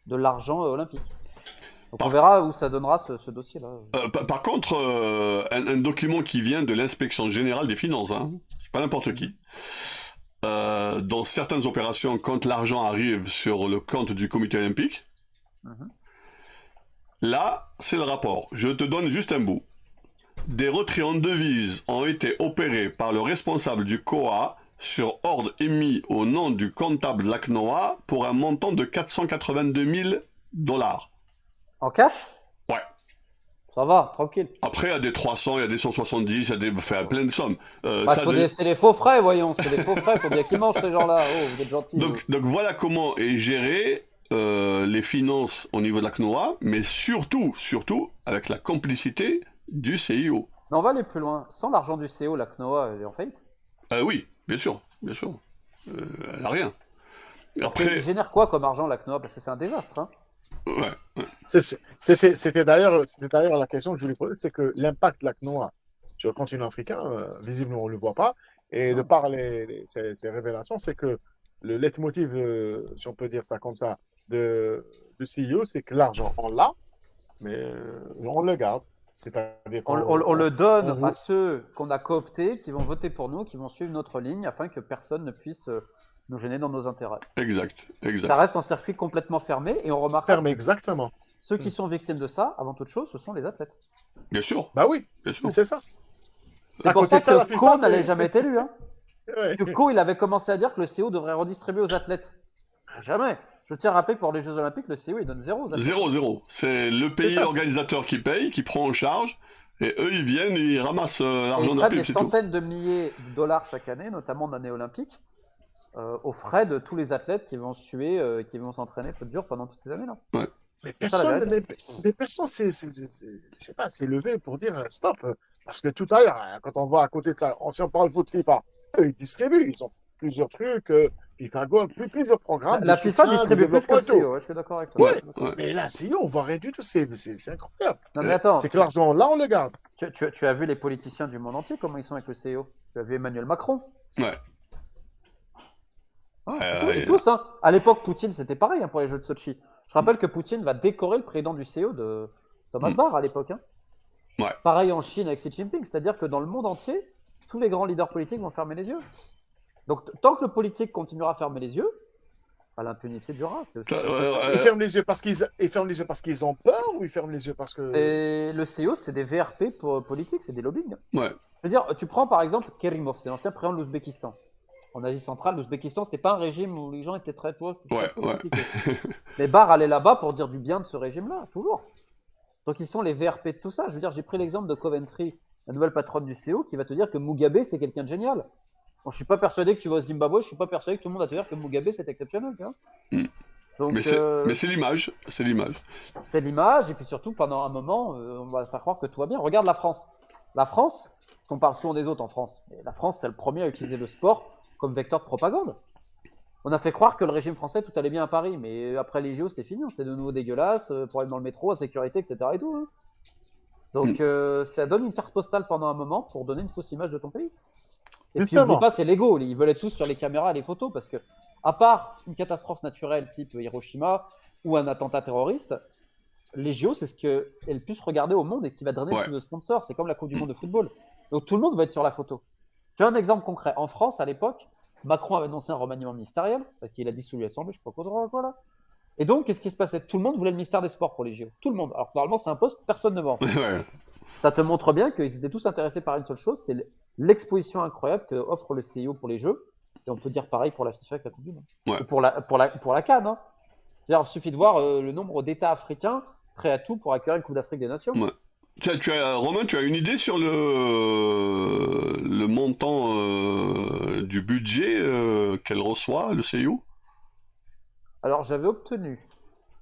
de l'argent olympique. Donc on verra où ça donnera ce dossier-là. Par contre, un document qui vient de l'inspection générale des finances, hein, c'est pas n'importe qui. Dans certaines opérations, quand l'argent arrive sur le compte du comité olympique, là, c'est le rapport. Je te donne juste un bout. Des retraits en devises ont été opérés par le responsable du COA sur ordre émis au nom du comptable de la CNOA pour un montant de 482 000 dollars. En cash? Ouais. Ça va, tranquille. Après, il y a des 300, il y a des 170, il y a plein de sommes. C'est les faux frais, voyons, c'est les faux frais, il faut bien qu'ils mangent ces gens-là. Oh, vous êtes gentils. Donc voilà comment est géré les finances au niveau de la CNOA, mais surtout avec la complicité du CIO. Mais on va aller plus loin. Sans l'argent du CO, la CNOA elle est en faillite? Oui, bien sûr. Elle n'a rien. Après, il génère quoi comme argent la CNOA? Parce que c'est un désastre. Hein. Ouais. C'était d'ailleurs la question que je voulais poser, c'est que l'impact de la CNOA sur le continent africain, visiblement on ne le voit pas, et de par ces révélations, c'est que le leitmotiv, si on peut dire ça comme ça, du CEO, c'est que l'argent on l'a, mais on le garde. C'est-à-dire On le donne on à vous- ceux qu'on a cooptés, qui vont voter pour nous, qui vont suivre notre ligne, afin que personne ne puisse nous gêner dans nos intérêts. Exact, Ça exact. reste un circuit complètement fermé, et on remarque ferme que exactement. ceux qui sont victimes de ça, avant toute chose, ce sont les athlètes. Bien sûr, Bah oui, bien sûr. c'est ça. C'est À pour côté ça de ça, la que FIFA, Co c'est- n'allait jamais être élu. Hein. Ouais. Que Co, il avait commencé à dire que le CO devrait redistribuer aux athlètes. Jamais. Je tiens à rappeler que pour les Jeux Olympiques, le CO, il donne 0 aux athlètes. 0-0. C'est le pays ça, c'est- organisateur qui paye, qui prend en charge, et eux, ils viennent, ils ramassent Et l'argent ils de la prennent pub, des c'est tout. centaines de milliers de dollars chaque année, notamment d'année olympique, aux frais de tous les athlètes qui vont suer, qui vont s'entraîner peu dur pendant toutes ces années-là. Mais C'est ça, la personne, vérité. mais personne je sais pas, s'est levé pour dire stop. Parce que tout à l'heure, quand on voit à côté de ça, si on parle foot FIFA, eux, ils distribuent, ils ont plusieurs trucs, FIFA Go, plusieurs programmes. La de FIFA soutien, de distribue plus que le développement et tout. CO, ouais, je suis d'accord avec toi. Ouais. Je suis d'accord. Mais là, c'est on voit rien du tout, c'est incroyable. Non mais attends, C'est que l'argent, là, on le garde. tu as vu les politiciens du monde entier, comment ils sont avec le CO? Tu as vu Emmanuel Macron? Ouais. Hein, Ouais, c'est tout, ouais. et tous, hein. À l'époque, Poutine, c'était pareil hein, pour les Jeux de Sochi. Je rappelle que Poutine va décorer le président du CO de Thomas Bach à l'époque. Hein. Ouais. Pareil en Chine avec Xi Jinping, c'est-à-dire que dans le monde entier, tous les grands leaders politiques vont fermer les yeux. Donc tant que le politique continuera à fermer les yeux, bah, l'impunité durera. C'est aussi Ils ferment les yeux parce qu'ils ont peur ou ils ferment les yeux parce que. le CO, c'est des VRP politiques, c'est des lobbying. Ouais. Je veux dire, tu prends par exemple Kerimov, c'est l'ancien président de l'Ouzbékistan. En Asie centrale, l'Ouzbékistan, c'était pas un régime où les gens étaient très Ouais, ouais. Mais Barr allait là-bas pour dire du bien de ce régime-là, toujours. Donc ils sont les VRP de tout ça. Je veux dire, j'ai pris l'exemple de Coventry, la nouvelle patronne du CO, qui va te dire que Mugabe, c'était quelqu'un de génial. Bon, je suis pas persuadé que tu vas au Zimbabwe, je suis pas persuadé que tout le monde va te dire que Mugabe, c'est exceptionnel. Tu vois. Donc, Mais c'est l'image, c'est l'image. c'est l'image, et puis surtout, pendant un moment, on va faire croire que tout va bien. Regarde la France. La France, parce qu'on parle souvent des autres en France, mais la France, c'est le premier à utiliser le sport comme vecteur de propagande. On a fait croire que le régime français, tout allait bien à Paris, mais après les JO, c'était fini, c'était de nouveau dégueulasse, problème dans le métro, insécurité, etc. Et tout, hein. Donc, ça donne une carte postale pendant un moment pour donner une fausse image de ton pays. Et puis, Justement. n'oublie pas, c'est l'ego. Ils veulent être tous sur les caméras et les photos, parce que, à part une catastrophe naturelle type Hiroshima ou un attentat terroriste, les JO, c'est ce qu'est le plus regardé au monde et qui va drainer Ouais. le plus de sponsors. C'est comme la Coupe du Monde de football. Donc, tout le monde va être sur la photo. J'ai un exemple concret. En France, à l'époque, Macron avait annoncé un remaniement ministériel, parce qu'il a dissolu l'Assemblée, je sais pas quoi là. Et donc, qu'est-ce qui se passait? Tout le monde voulait le ministère des Sports pour les JO. Tout le monde. Alors que normalement, c'est un poste, personne ne vend. Ouais. Ça te montre bien qu'ils étaient tous intéressés par une seule chose, c'est l'exposition incroyable que offre le CIO pour les Jeux. Et on peut dire pareil pour la FIFA avec la Coupe du Monde. Ouais. Et pour la CAN. Hein. Il suffit de voir le nombre d'États africains prêts à tout pour accueillir une Coupe d'Afrique des Nations. Ouais. Romain, tu as une idée sur le montant du budget qu'elle reçoit, le CIO? Alors, j'avais obtenu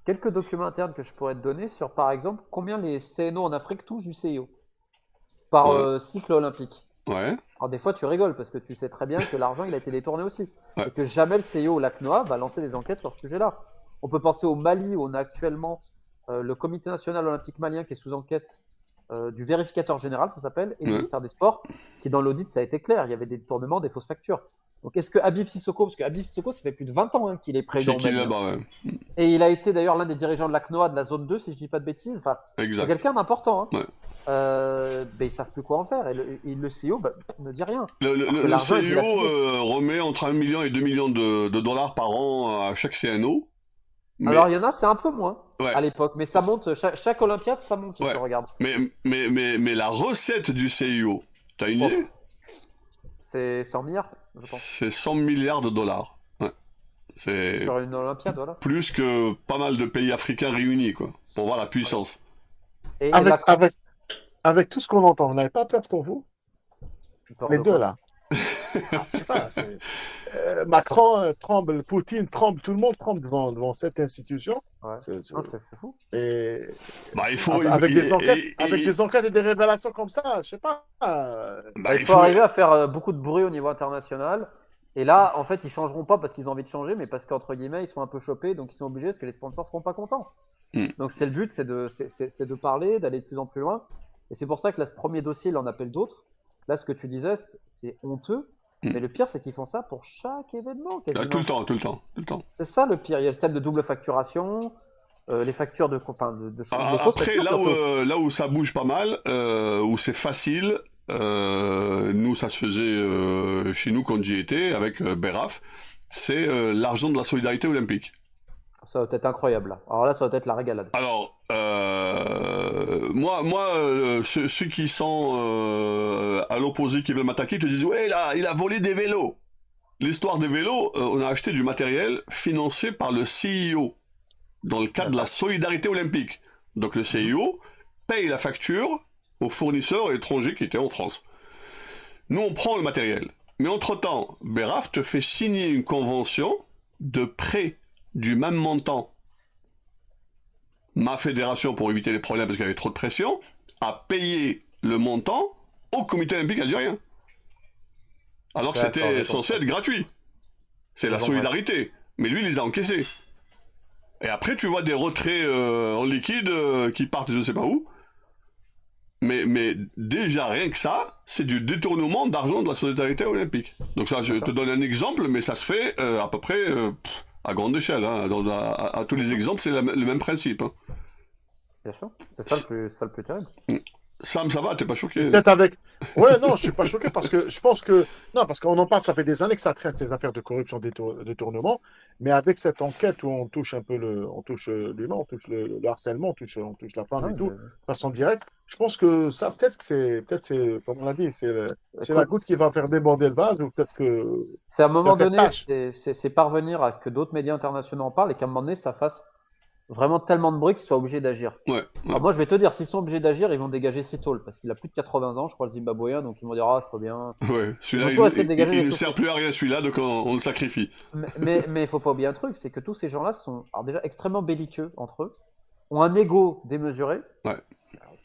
quelques documents internes que je pourrais te donner sur, par exemple, combien les CNO en Afrique touchent du CIO par cycle olympique. Ouais. Alors, des fois, tu rigoles parce que tu sais très bien que l'argent, il a été détourné aussi. Ouais. Et que jamais le CIO au LACNOA va lancer des enquêtes sur ce sujet-là. On peut penser au Mali, où on a actuellement le Comité national olympique malien qui est sous enquête du vérificateur général, ça s'appelle, et le ministère des Sports, qui dans l'audit, ça a été clair. Il y avait des détournements, des fausses factures. Donc, est-ce que Habib Sissoko, parce que Habib Sissoko, ça fait plus de 20 ans qu'il est président Qui est malien. là-bas, ouais. Et il a été d'ailleurs l'un des dirigeants de l'ACNOA de la zone 2, si je dis pas de bêtises. Enfin, c'est Exact. quelqu'un d'important. Hein. Ouais. Ben, ils savent plus quoi en faire. Et le CEO ne dit rien. Le l'argent est CIO dilapidé. remet entre 1 million et 2 millions de dollars par an à chaque CNO. Mais, Alors, il y en a, c'est un peu moins Ouais. à l'époque. Mais ça monte, chaque Olympiade, ça monte si Ouais. tu regardes. mais la recette du CIO, t'as une Oh. idée? C'est 100 milliards, je pense. C'est 100 milliards de dollars. Ouais. C'est Sur une Olympiade, voilà. plus que pas mal de pays africains réunis, quoi, pour voir la puissance. Et Avec tout ce qu'on entend, vous n'avez pas peur pour vous? Les deux, là. Je sais pas, Macron tremble, Poutine tremble, tout le monde tremble devant cette institution. Ouais. C'est- Non, c'est fou. Et Bah, il faut. avec des enquêtes et des révélations comme ça, je sais pas. Bah, Il faut arriver à faire beaucoup de bruit au niveau international. Et là, en fait, ils changeront pas parce qu'ils ont envie de changer, mais parce qu'entre guillemets, ils sont un peu chopés, donc ils sont obligés parce que les sponsors seront pas contents. Donc c'est le but, c'est de parler, d'aller de plus en plus loin. Et c'est pour ça que là, ce premier dossier, il en appelle d'autres. Là, ce que tu disais, c'est honteux. Mais le pire, c'est qu'ils font ça pour chaque événement, quasiment. Tout le temps. C'est ça le pire. Il y a le système de double facturation. les factures de fausses Après, factures, surtout. là où ça bouge pas mal, où c'est facile, nous ça se faisait chez nous quand j'y étais avec Beraf, c'est l'argent de la solidarité olympique. Ça va être incroyable, là. Alors là, ça va être la régalade. Alors, ceux qui sont à l'opposé, qui veulent m'attaquer, te disent ouais, il a volé des vélos. L'histoire des vélos, on a acheté du matériel financé par le CIO dans le cadre de la solidarité olympique. Donc le CIO paye la facture aux fournisseurs étrangers qui étaient en France. Nous, on prend le matériel. Mais entre-temps, Beraf te fait signer une convention de prêt du même montant. Ma fédération, pour éviter les problèmes parce qu'il y avait trop de pression, a payé le montant au comité olympique algérien. Alors que c'était censé être gratuit. C'est la solidarité. Mais lui, il les a encaissés. Et après, tu vois des retraits en liquide qui partent je ne sais pas où. Mais déjà, rien que ça, c'est du détournement d'argent de la solidarité olympique. Donc ça, je te donne un exemple, mais ça se fait à peu près à grande échelle. Hein. À tous les exemples, c'est le même principe. Hein. Bien sûr, c'est ça le plus terrible. Sam, ça va, t'es pas choqué? Peut-être avec. Ouais, non, je suis pas choqué parce que je pense que. Non, parce qu'on en parle, ça fait des années que ça traîne ces affaires de corruption, détournement. Mais avec cette enquête où on touche un peu on touche l'humain, on touche le harcèlement, on touche la femme et tout, de façon directe, je pense que ça, peut-être c'est, comme on l'a dit, c'est la goutte qui va faire déborder le vase ou peut-être que. C'est à un moment donné, tâche. c'est parvenir à ce que d'autres médias internationaux en parlent et qu'à un moment donné, ça fasse vraiment tellement de bruit qu'ils soient obligés d'agir. Ouais. Alors moi, je vais te dire, s'ils sont obligés d'agir, ils vont dégager Sitol parce qu'il a plus de 80 ans, je crois, le Zimbabwéen, donc ils vont dire ah c'est pas bien. Ouais, celui-là, il ne sert plus à rien, celui-là, donc on le sacrifie. Mais il faut pas oublier un truc, c'est que tous ces gens-là sont alors déjà extrêmement belliqueux entre eux, ont un ego démesuré, ouais.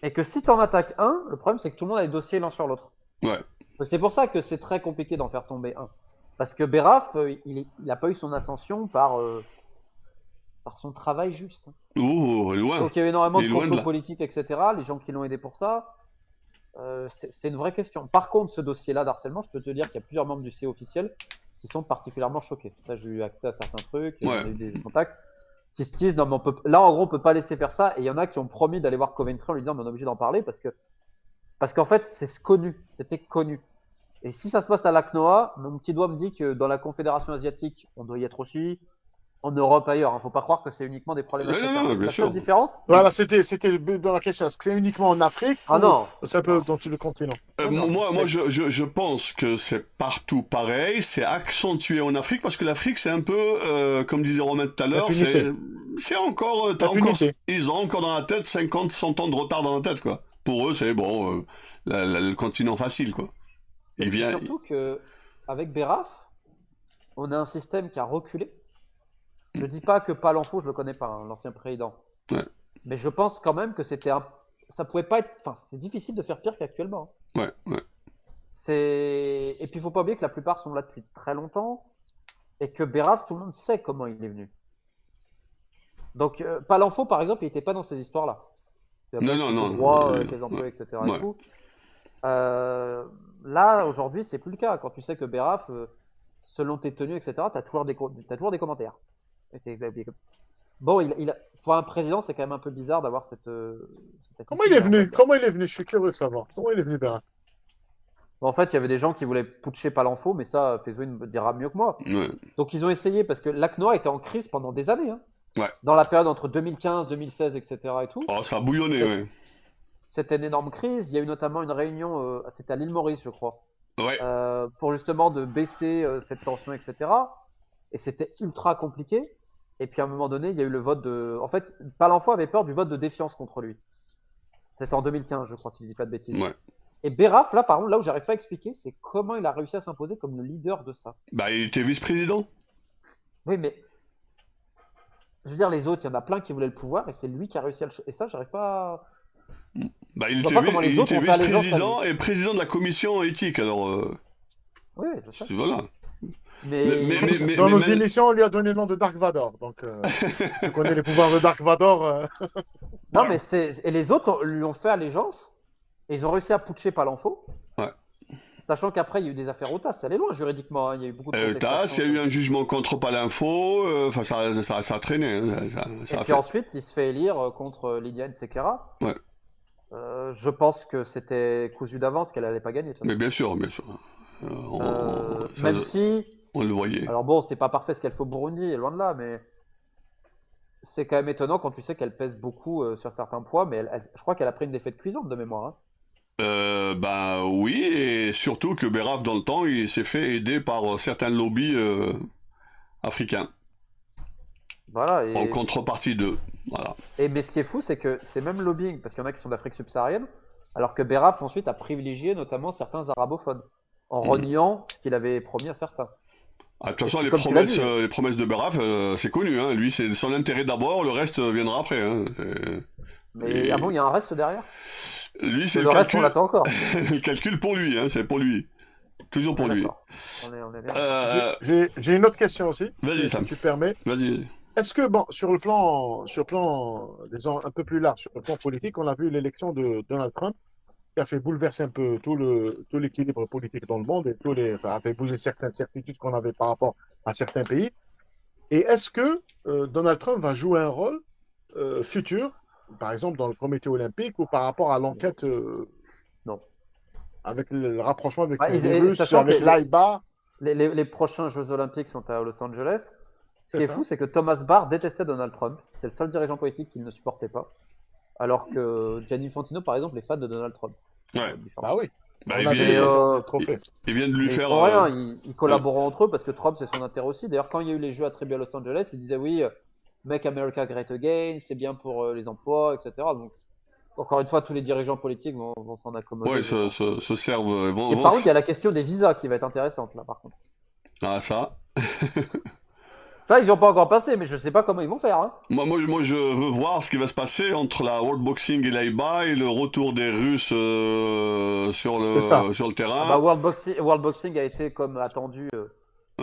Et que si tu en attaques un, le problème c'est que tout le monde a des dossiers l'un sur l'autre. Ouais. C'est pour ça que c'est très compliqué d'en faire tomber un. Parce que Beraf, il n'a pas eu son ascension par son travail juste. Oh, loin. Donc il y a eu énormément de complots politiques, etc. Les gens qui l'ont aidé pour ça, c'est une vraie question. Par contre, ce dossier-là d'harcèlement, je peux te dire qu'il y a plusieurs membres du CE officiel qui sont particulièrement choqués. Ça, j'ai eu accès à certains trucs, j'ai eu des contacts qui se disent non, mais là, en gros, on peut pas laisser faire ça. Et il y en a qui ont promis d'aller voir Coventry en lui disant mais on est obligé d'en parler parce qu'en fait, c'est connu, c'était connu. Et si ça se passe à l'ACNOA, mon petit doigt me dit que dans la Confédération asiatique, on doit y être aussi. En Europe, ailleurs. Il ne faut pas croire que c'est uniquement des problèmes africains. Non, bien la sûr. seule différence. Voilà, c'était le but de la question. Est-ce que c'est uniquement en Afrique ou non. C'est un peu dans tout le continent? Moi, je pense que c'est partout pareil. C'est accentué en Afrique parce que l'Afrique, c'est un peu, comme disait Romain tout à l'heure, c'est encore, ils ont encore dans la tête 50, 100 ans de retard dans la tête, quoi. Pour eux, c'est bon, le continent facile, quoi. Surtout qu'avec Beraf, on a un système qui a reculé. Je dis pas que Palenfo, je le connais pas, hein, l'ancien président. Ouais. Mais je pense quand même que ça pouvait pas être. Enfin, c'est difficile de faire pire qu'actuellement. Ouais. Et puis il faut pas oublier que la plupart sont là depuis très longtemps et que Beraf, tout le monde sait comment il est venu. Donc Palenfo, par exemple, il n'était pas dans ces histoires-là. Non. Droit, les emplois, etc. Ouais. Et tout. Là, aujourd'hui, c'est plus le cas. Quand tu sais que Beraf, selon tes tenues, etc., tu as toujours des commentaires. Bon, pour un président, c'est quand même un peu bizarre d'avoir cette Comment il est venu? Comment il est venu? Je suis curieux de savoir. Comment il est venu, Beraf? En fait, il y avait des gens qui voulaient putcher Palenfo, mais ça, Fezouine me dira mieux que moi. Ouais. Donc, ils ont essayé, parce que l'ACNOA était en crise pendant des années. Hein. Ouais. Dans la période entre 2015, 2016, etc. Et tout. Oh, ça a bouillonné, ouais. C'était une énorme crise. Il y a eu notamment une réunion, c'était à l'île Maurice, je crois. Ouais. Pour justement de baisser cette tension, etc. Et c'était ultra compliqué. Et puis à un moment donné, il y a eu le vote de. En fait, Palenfo avait peur du vote de défiance contre lui. C'était en 2015, je crois, si je ne dis pas de bêtises. Ouais. Et Beraf, là, par contre, là où j'arrive pas à expliquer, c'est comment il a réussi à s'imposer comme le leader de ça. Bah, il était vice-président. Oui, mais. Je veux dire, les autres, il y en a plein qui voulaient le pouvoir et c'est lui qui a réussi à le. Et ça, j'arrive pas à. Bah, il était vice-président et président de la commission éthique, alors. Oui, je sais. Voilà. Mais dans nos émissions, on lui a donné le nom de Dark Vador. Donc, si tu connais les pouvoirs de Dark Vador. Non, mais et les autres lui ont fait allégeance et ils ont réussi à putcher Palenfo. Ouais. Sachant qu'après, il y a eu des affaires au TAS, ça allait loin juridiquement, hein. Il y a eu beaucoup de TAS, il y a eu un jugement contre Palinfo, enfin ça a traîné. Hein, et puis ensuite, il se fait élire contre Lydiane Sequeira. Ouais. Je pense que c'était cousu d'avance qu'elle allait pas gagner. Mais bien sûr, bien sûr. Même si, on le voyait. alors bon, c'est pas parfait ce qu'elle fait au Burundi, loin de là, mais c'est quand même étonnant quand tu sais qu'elle pèse beaucoup sur certains poids, mais je crois qu'elle a pris une défaite cuisante de mémoire. Hein. Ben oui, et surtout que Beraf, dans le temps, il s'est fait aider par certains lobbies africains. Voilà. En contrepartie d'eux. Voilà. Mais ce qui est fou, c'est que c'est même lobbying, parce qu'il y en a qui sont d'Afrique subsaharienne, alors que Beraf ensuite a privilégié notamment certains arabophones, en reniant ce qu'il avait promis à certains. De toute façon, les promesses de Beraf, c'est connu. Hein. Lui, c'est son intérêt d'abord, le reste viendra après. Hein. Mais bon, il y a un reste derrière. Lui, c'est le reste, on l'attend encore. Le calcul pour lui, hein, c'est pour lui. Toujours pour lui. On est bien. J'ai une autre question aussi, si tu permets. Vas-y. Est-ce que, sur le plan, disons, un peu plus large, sur le plan politique, on a vu l'élection de Donald Trump, qui a fait bouleverser un peu tout l'équilibre politique dans le monde et a fait bouger certaines certitudes qu'on avait par rapport à certains pays. Et est-ce que Donald Trump va jouer un rôle futur, par exemple dans le comité olympique ou par rapport à l'enquête non. Avec le rapprochement avec les Russes, avec l'AIBA? Les prochains Jeux Olympiques sont à Los Angeles. Ce qui est fou, c'est que Thomas Barr détestait Donald Trump. C'est le seul dirigeant politique qu'il ne supportait pas. Alors que Gianni Infantino, par exemple, est fan de Donald Trump. Ouais. Bah oui. Ils viennent de lui faire. Rien. Ils collaborent entre eux parce que Trump, c'est son intérêt aussi. D'ailleurs, quand il y a eu les Jeux attribués à Los Angeles, il disait oui, Make America Great Again, c'est bien pour les emplois, etc. Donc, encore une fois, tous les dirigeants politiques vont s'en accommoder. Ouais, se servent. Par contre, il y a la question des visas qui va être intéressante là, par contre. Ah, ça. Ça, ils n'ont pas encore passé, mais je ne sais pas comment ils vont faire. Hein. Moi, je veux voir ce qui va se passer entre la World Boxing et l'AIBA et le retour des Russes sur le terrain. World Boxing a été, comme attendu,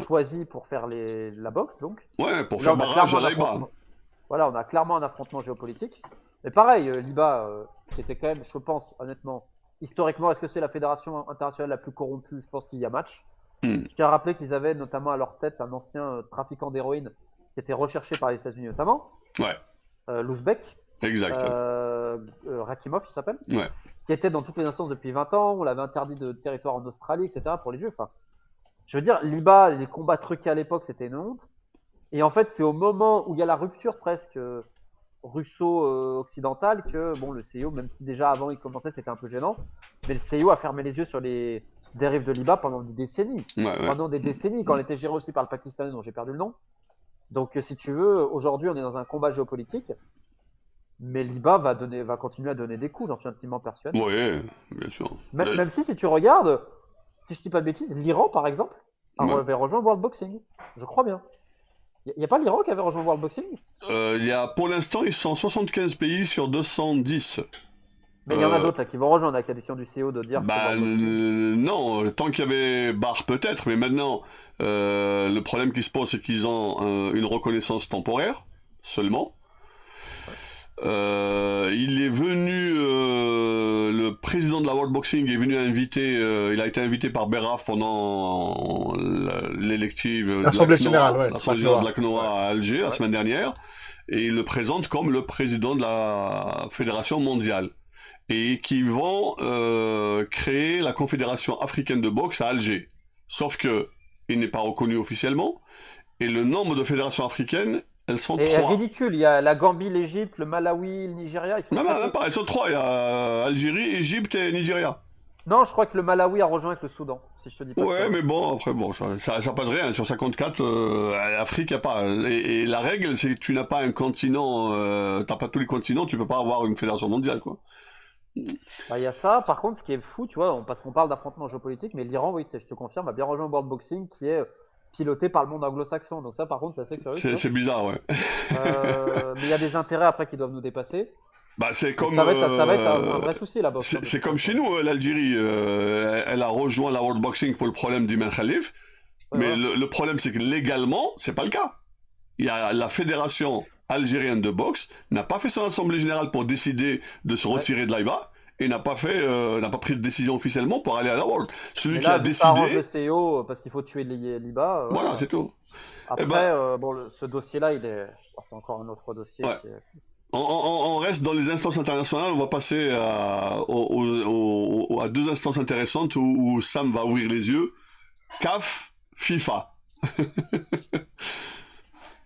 choisi pour faire la boxe, donc. Ouais, pour faire barrage à l'AIBA. Voilà, on a clairement un affrontement géopolitique. Mais pareil, l'IBA, qui était quand même, je pense, honnêtement, historiquement, est-ce que c'est la fédération internationale la plus corrompue? Je pense qu'il y a match. Je tiens à rappeler qu'ils avaient notamment à leur tête un ancien trafiquant d'héroïne qui était recherché par les États-Unis notamment. Ouais. L'Ouzbek. Exact. Rakimov, il s'appelle. Ouais. Qui était dans toutes les instances depuis 20 ans. On l'avait interdit de territoire en Australie, etc. pour les Jeux. Enfin, je veux dire, l'IBA, les combats truqués à l'époque, c'était une honte. Et en fait, c'est au moment où il y a la rupture presque russo-occidentale que, bon, le CIO, même si déjà avant il commençait, c'était un peu gênant, mais le CIO a fermé les yeux sur les dérives de l'IBA pendant des décennies. Pendant des décennies, quand elle était gérée aussi par le Pakistanais, dont j'ai perdu le nom. Donc, si tu veux, aujourd'hui, on est dans un combat géopolitique, mais l'IBA va continuer à donner des coups, j'en suis intimement persuadé. Oui, bien sûr. Même si tu regardes, si je dis pas de bêtises, l'Iran, par exemple, avait rejoint World Boxing. Je crois bien. Il n'y a pas l'Iran qui avait rejoint World Boxing? Pour l'instant, ils sont 75 pays sur 210. Mais il y en a d'autres là, qui vont rejoindre avec la décision du CEO de dire. Non, tant qu'il y avait Barre peut-être, mais maintenant, le problème qui se pose, c'est qu'ils ont une reconnaissance temporaire seulement. Il est venu, le président de la World Boxing est venu inviter, il a été invité par Beraf pendant l'élective l'Assemblée générale, de la CNOA à Alger la semaine dernière, et il le présente comme le président de la Fédération mondiale. Et qui vont créer la Confédération africaine de boxe à Alger. Sauf que il n'est pas reconnu officiellement, et le nombre de fédérations africaines, elles sont 3. C'est ridicule, il y a la Gambie, l'Égypte, le Malawi, le Nigeria, ils sont même pas, elles sont 3, il y a Algérie, Égypte et Nigeria. Non, je crois que le Malawi a rejoint avec le Soudan, si je te dis pas. Ouais, mais bon, après, ça passe rien, sur 54, l'Afrique, il n'y a pas. Et la règle, c'est que tu n'as pas un continent, t'as pas tous les continents, tu peux pas avoir une fédération mondiale, quoi. Il y a ça, par contre, ce qui est fou, tu vois, parce qu'on parle d'affrontement géopolitique, mais l'Iran, oui, je te confirme, a bien rejoint World Boxing qui est piloté par le monde anglo-saxon. Donc ça, par contre, c'est assez curieux. C'est bizarre, ouais. Mais il y a des intérêts après qui doivent nous dépasser. C'est comme, ça va être un vrai souci là-bas. C'est comme chez nous, l'Algérie, elle a rejoint la World Boxing pour le problème du Ben Khalif, mais le problème c'est que légalement, c'est pas le cas. Il y a la fédération algérienne de boxe n'a pas fait son assemblée générale pour décider de se retirer de l'AIBA, et n'a pas pris de décision officiellement pour aller à la World. Celui Mais qui a là, vu que ça arrange décidé, le CEO, parce qu'il faut tuer l'IBA, voilà, voilà. c'est tout. Eh Après, ben, ce dossier-là, c'est encore un autre dossier ouais. qui est... On reste dans les instances internationales, on va passer à deux instances intéressantes où Sam va ouvrir les yeux. CAF, FIFA.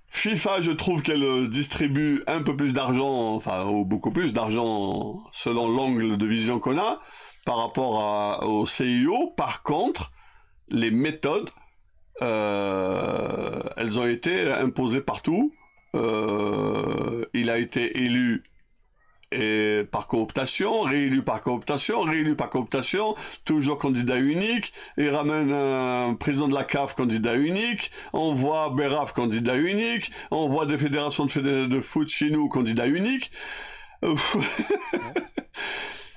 FIFA, je trouve qu'elle distribue un peu plus d'argent, enfin, ou beaucoup plus d'argent selon l'angle de vision qu'on a, par rapport au CIO. Par contre, les méthodes, elles ont été imposées partout. Il a été élu par cooptation, réélu par cooptation, réélu par cooptation, toujours candidat unique, il ramène un président de la CAF candidat unique, on voit Beraf candidat unique, on voit des fédérations de foot chez nous candidat unique.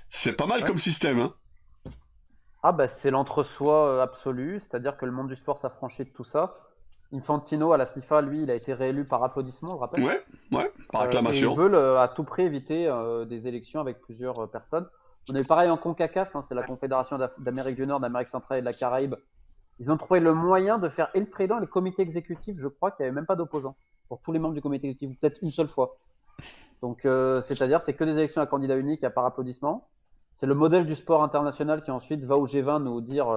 C'est pas mal Ouais. comme système, hein. Ah bah c'est l'entre-soi absolu, c'est-à-dire que le monde du sport s'affranchit de tout ça. Infantino à la FIFA, lui, il a été réélu par applaudissement, je rappelle. Ouais, par Et ils acclamation. veulent à tout prix éviter des élections avec plusieurs personnes. On est pareil en CONCACAF, hein, c'est la Confédération d'Amérique du Nord, d'Amérique centrale et de la Caraïbe. Ils ont trouvé le moyen de faire et le président et le comité exécutif, je crois qu'il n'y avait même pas d'opposants pour tous les membres du comité exécutif, peut-être une seule fois. Donc c'est-à-dire c'est que des élections à candidat unique à par applaudissement. C'est le modèle du sport international qui ensuite va au G20 nous dire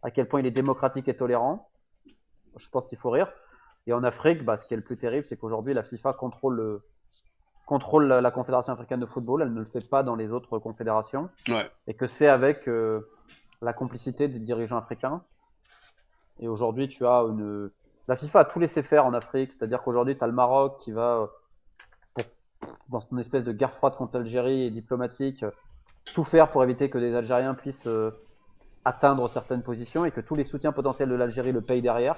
à quel point il est démocratique et tolérant. Je pense qu'il faut rire. Et en Afrique, bah, ce qui est le plus terrible, c'est qu'aujourd'hui, la FIFA contrôle la Confédération africaine de football. Elle ne le fait pas dans les autres confédérations. Ouais. Et que c'est avec la complicité des dirigeants africains. Et aujourd'hui, tu as la FIFA a tout laissé faire en Afrique. C'est-à-dire qu'aujourd'hui, tu as le Maroc qui va, dans une espèce de guerre froide contre l'Algérie et diplomatique, tout faire pour éviter que des Algériens puissent atteindre certaines positions et que tous les soutiens potentiels de l'Algérie le payent derrière.